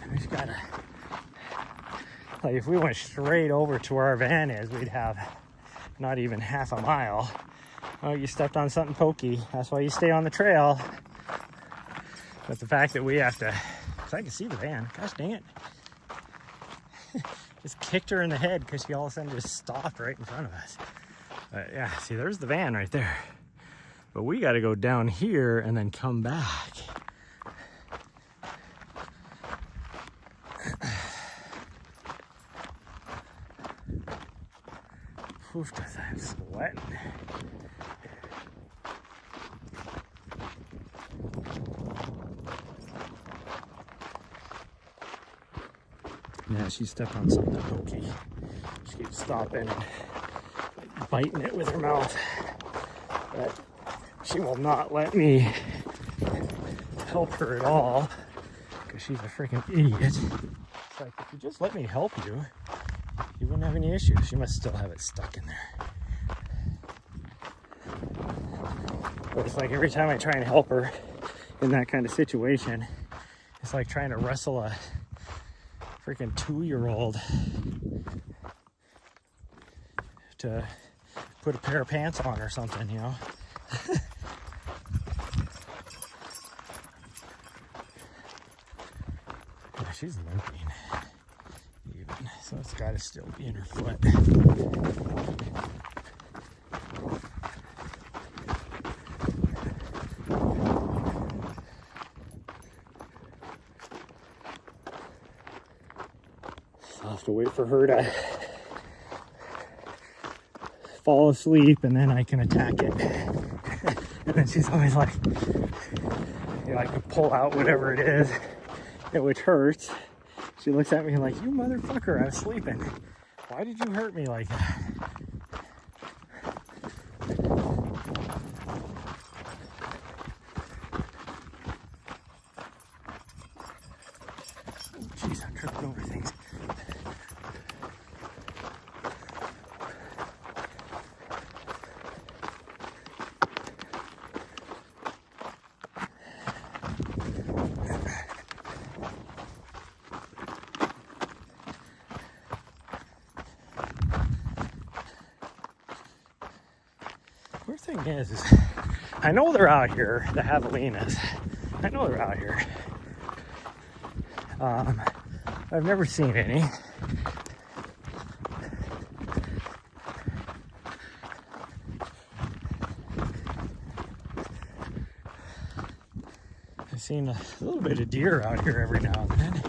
We just gotta, like, if we went straight over to where our van is, we'd have not even half a mile. Oh, you stepped on something pokey. That's why you stay on the trail. But the fact that we have to, because I can see the van. Gosh dang it. Just kicked her in the head because she all of a sudden just stopped right in front of us. But yeah, see, there's the van right there. But we got to go down here and then come back. Oof, I'm sweating. Yeah, she stepped on something pokey. She keeps stopping and biting it with her mouth. But she will not let me help her at all because she's a freaking idiot. It's like, if you just let me help you, you wouldn't have any issues. She must still have it stuck in there. But it's like every time I try and help her in that kind of situation, it's like trying to wrestle a freaking 2-year-old to put a pair of pants on or something, you know? Yeah, she's limping even, so it's got to still be in her foot. I'll have to wait for her to fall asleep and then I can attack it. And then she's always like, you know, I can pull out whatever it is, which hurts. She looks at me like, you motherfucker, I was sleeping. Why did you hurt me like that? Jeez, I'm tripping over things. Weird thing is I know they're out here, the javelinas. I know they're out here. I've never seen any. I've seen a little bit of deer out here every now and then.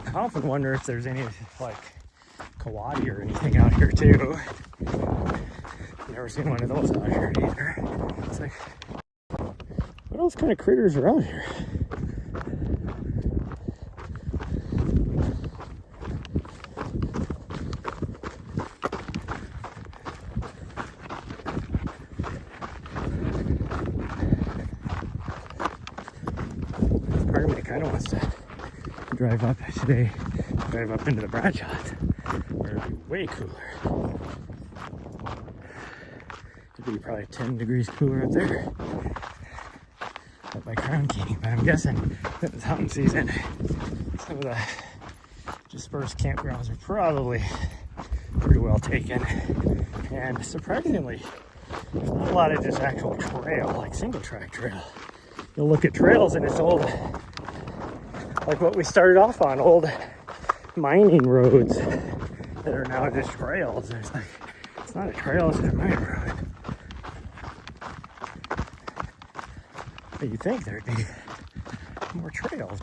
I often wonder if there's any like coati or anything out here too. Never seen one of those out here either. It's like, what else kind of critters are out here? Part of me kind of wants to drive up today, drive up into the Bradshaws, where it'd be way cooler. It'd be probably 10 degrees cooler up there up by Crown King, but I'm guessing that it's hunting season. Some of the dispersed campgrounds are probably pretty well taken, and surprisingly there's not a lot of just actual trail, like single track trail. You'll look at trails and it's old, like what we started off on, old mining roads that are now just trails. There's like, it's not a trail, it's a mining road. But you'd think there'd be more trails.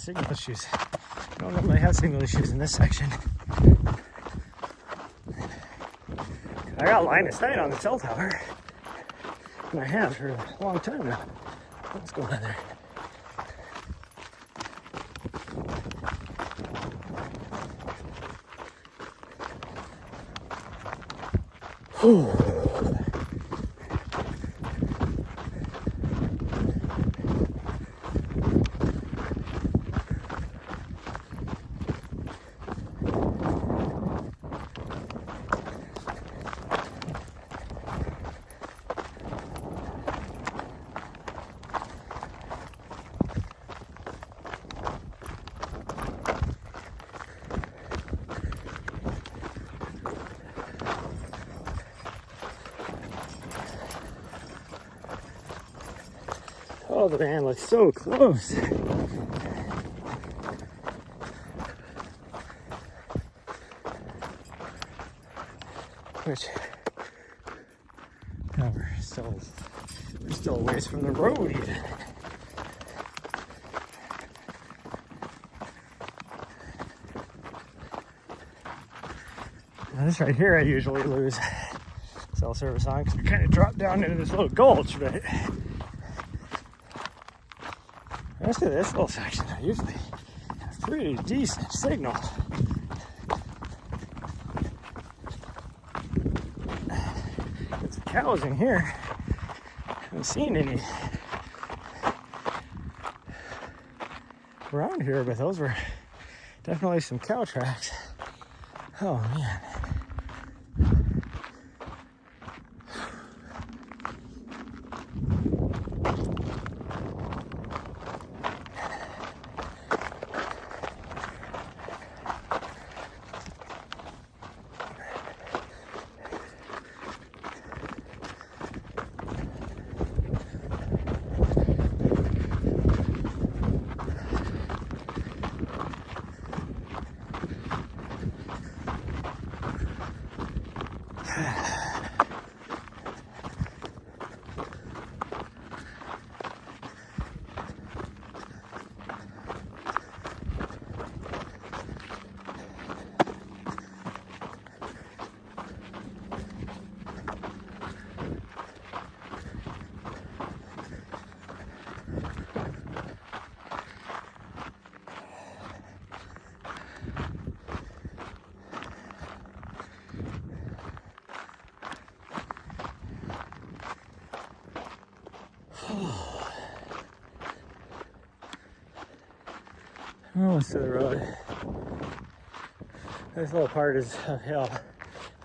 signal issues. I don't normally have signal issues in this section. I got line of sight on the cell tower. And I have for a long time now. What's going on there? Whew. Oh, the van looks so close. Which, no, we're still a ways from the road even. Now this right here I usually lose cell service on because we kind of drop down into this little gulch, but the rest of this little section I usually have pretty decent signal. There's some cows in here. I haven't seen any around here, but those were definitely some cow tracks. Oh man. Almost to the road. This little part is uphill.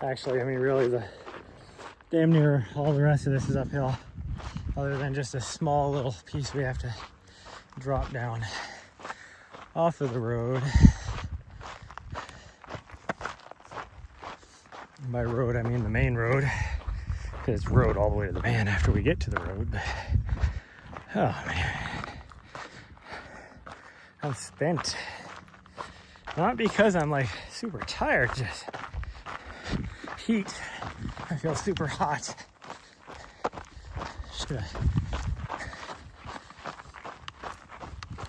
Actually, I mean, really, the damn near all the rest of this is uphill, other than just a small little piece we have to drop down off of the road. And by road, I mean the main road, because it's road all the way to the van after we get to the road. But, oh man. I'm spent. Not because I'm like super tired, just heat. I feel super hot.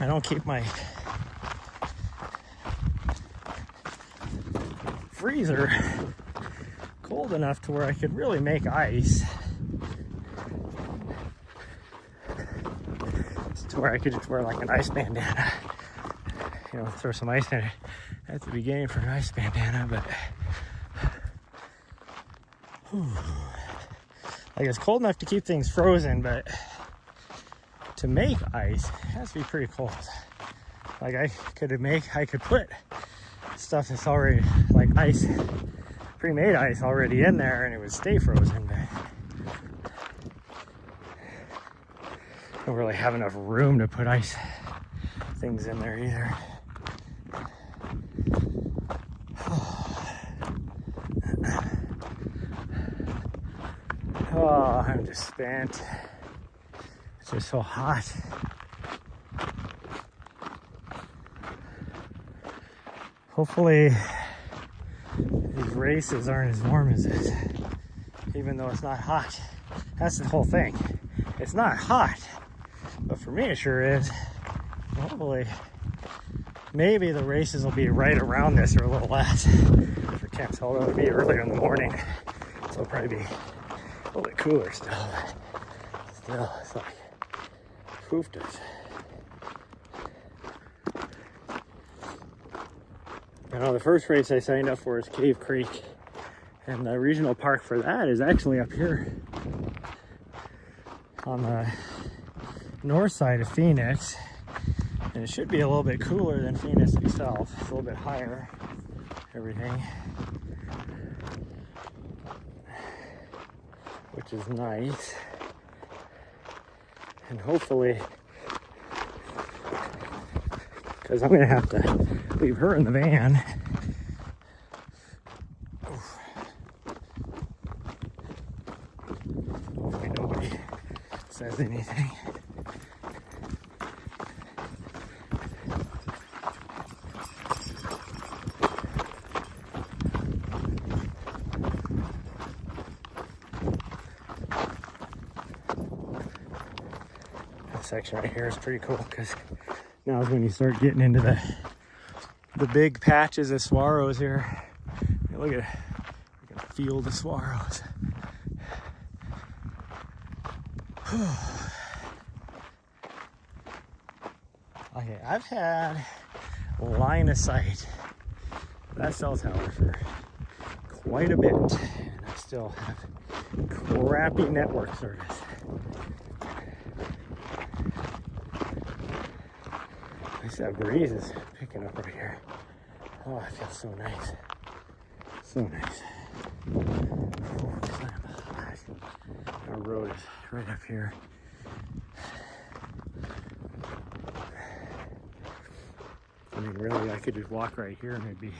I don't keep my freezer cold enough to where I could really make ice. To where I could just wear like an ice bandana. You know, throw some ice in it at the beginning for an ice bandana, but like it's cold enough to keep things frozen, but to make ice, it has to be pretty cold. Like I could put stuff that's already like ice, pre-made ice already in there and it would stay frozen, but I don't really have enough room to put ice things in there either. Oh, I'm just spent. It's just so hot. Hopefully these races aren't as warm as this, even though it's not hot. That's the whole thing. It's not hot, but for me it sure is. Hopefully maybe the races will be right around this or a little less for temps, although it'll be earlier in the morning, so it'll probably be a little bit cooler still. But still, it's like hoofed. You know, the first race I signed up for is Cave Creek, and the regional park for that is actually up here on the north side of Phoenix, and it should be a little bit cooler than Phoenix itself. It's a little bit higher, everything, which is nice. And hopefully, because I'm gonna have to leave her in the van. Hopefully nobody says anything. This section right here is pretty cool because now is when you start getting into the big patches of swallows here. Look at a field of swallows. Okay, I've had line of sight that cell tower for quite a bit, and I still have crappy network service. At least that breeze is picking up right here. Oh, it feels so nice. So nice. Our road is right up here. I mean, really, I could just walk right here and it'd be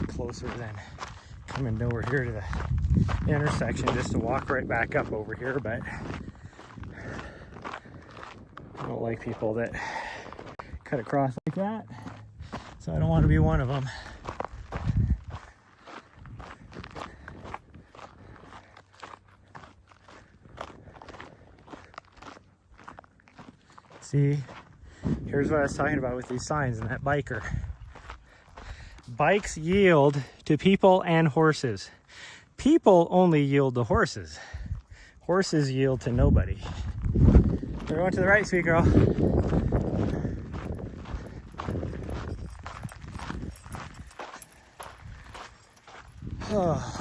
closer than coming over here to the intersection just to walk right back up over here, but I don't like people that cut across like that, so I don't want to be one of them. See, here's what I was talking about with these signs and that biker. Bikes yield to people and horses. People only yield to horses. Horses yield to nobody. We're going to the right, sweet girl. Oh.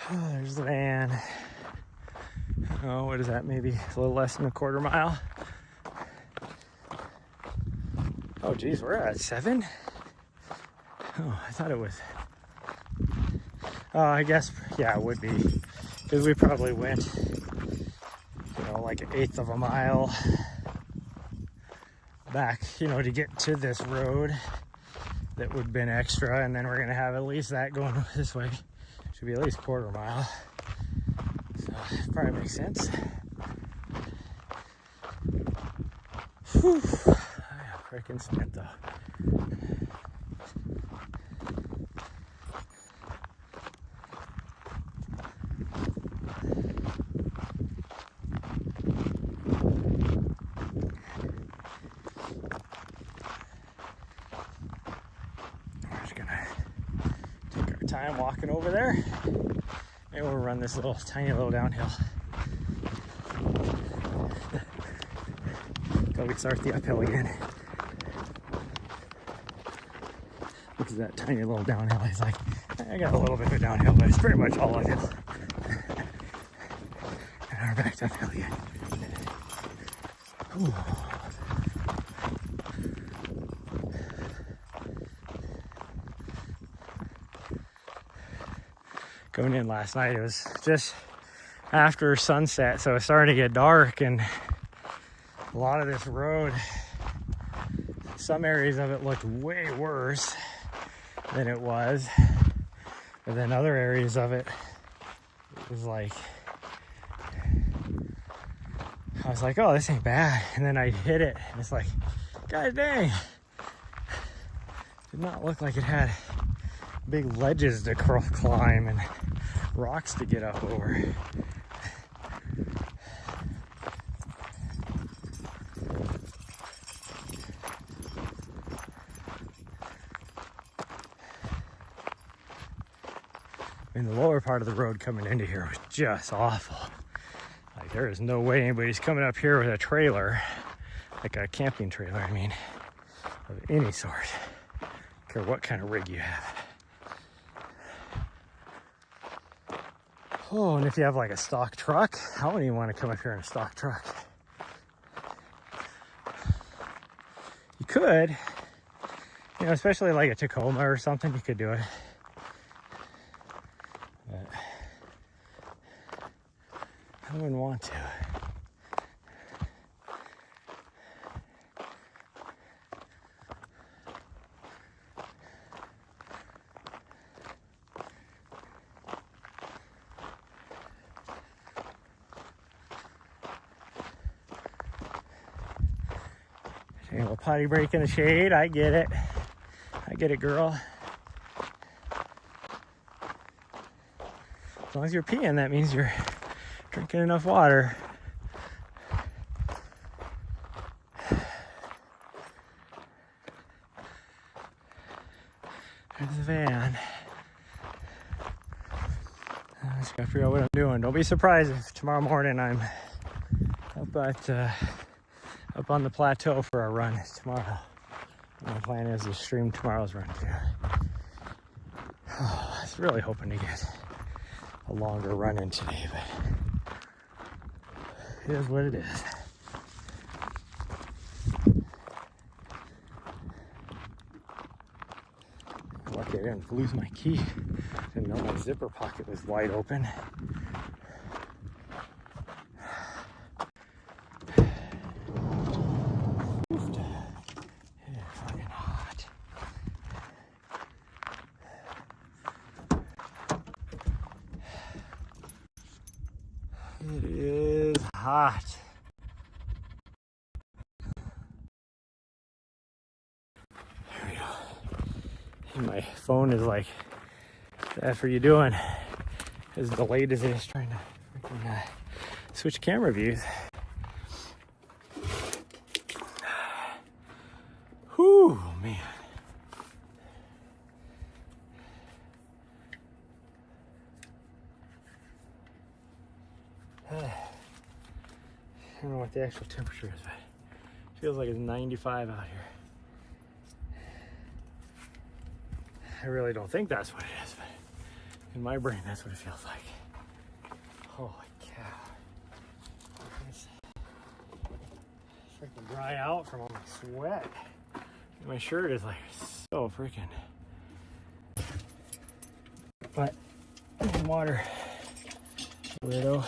Oh, there's the van. Oh, what is that? Maybe a little less than a quarter mile. Oh, geez, we're at 7. Oh, I thought it was. Oh, I guess, yeah, it would be. Because we probably went, like an 1/8 of a mile back, to get to this road. That would have been extra. And then we're going to have at least that going this way. Should be at least a quarter mile. So it probably makes sense. Whew. I am freaking spent though. We're just gonna take our time walking over there. And we'll run this tiny little downhill. Until we start the uphill again. Look at that tiny little downhill. He's like, I got a little bit of a downhill, but it's pretty much all uphill. And we're back to uphill again. Ooh. Going in last night, it was just after sunset, so it's starting to get dark, and a lot of this road, some areas of it looked way worse than it was, And then other areas of it, it was like, I was like, oh, this ain't bad. And then I hit it, and it's like, God dang. Did not look like it had big ledges to climb and rocks to get up over. I mean, the lower part of the road coming into here was just awful. Like, there is no way anybody's coming up here with a trailer, like a camping trailer, I mean, of any sort. I don't care what kind of rig you have. Oh, and if you have like a stock truck, I wouldn't even want to come up here in a stock truck. You could, you know, especially like a Tacoma or something, you could do it. But I wouldn't want to. A little potty break in the shade, I get it. I get it, girl. As long as you're peeing, that means you're drinking enough water. There's the van. I just gotta figure out what I'm doing. Don't be surprised if tomorrow morning I'm up on the plateau for a run tomorrow. My plan is to stream tomorrow's run too. Oh, I was really hoping to get a longer run in today, but it is what it is. Lucky I didn't lose my key. Didn't know my zipper pocket was wide open. It is hot. There we go. And my phone is like, "What are you doing?" As delayed as it is trying to freaking switch camera views. Whew, man. I don't know what the actual temperature is, but it feels like it's 95 out here. I really don't think that's what it is, but in my brain, that's what it feels like. Holy cow. It's freaking dry out from all my sweat. My shirt is like so freaking. But water, weirdo.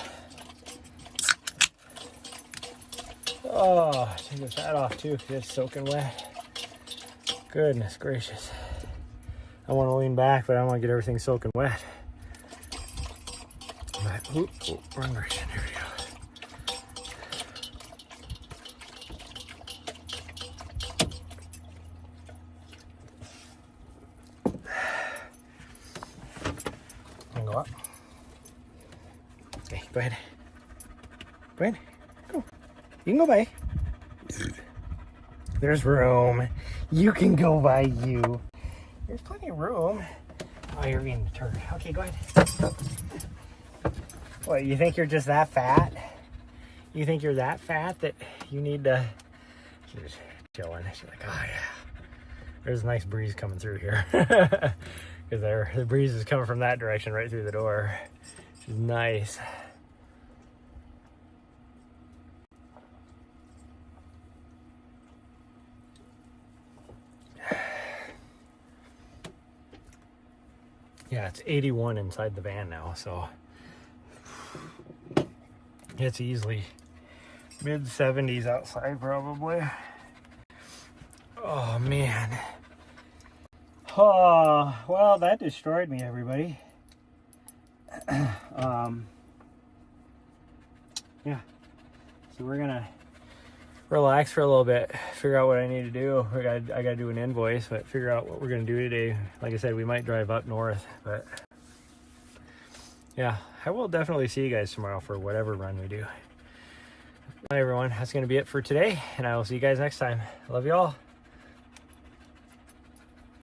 Oh, take the fat off too, because it's soaking wet. Goodness gracious. I want to lean back, but I don't want to get everything soaking wet. But, wrong direction. Here we go. Go up. Okay, go ahead. Go ahead. Go. You can go by. There's room. You can go by you. There's plenty of room. Oh, you're eating the turd. Okay, go ahead. What, you think you're just that fat? You think you're that fat that you need to... She's just chilling. She's like, oh yeah. There's a nice breeze coming through here. Because the breeze is coming from that direction right through the door. Which is nice. Yeah, it's 81 inside the van now, so it's easily mid 70s outside probably. Oh man. Oh, well, that destroyed me, everybody. Yeah, so we're gonna relax for a little bit, figure out what I need to do. I gotta do an invoice, but figure out what we're gonna do today. Like I said, we might drive up north, but yeah, I will definitely see you guys tomorrow for whatever run we do. Bye everyone, that's gonna be it for today, and I will see you guys next time. Love you all.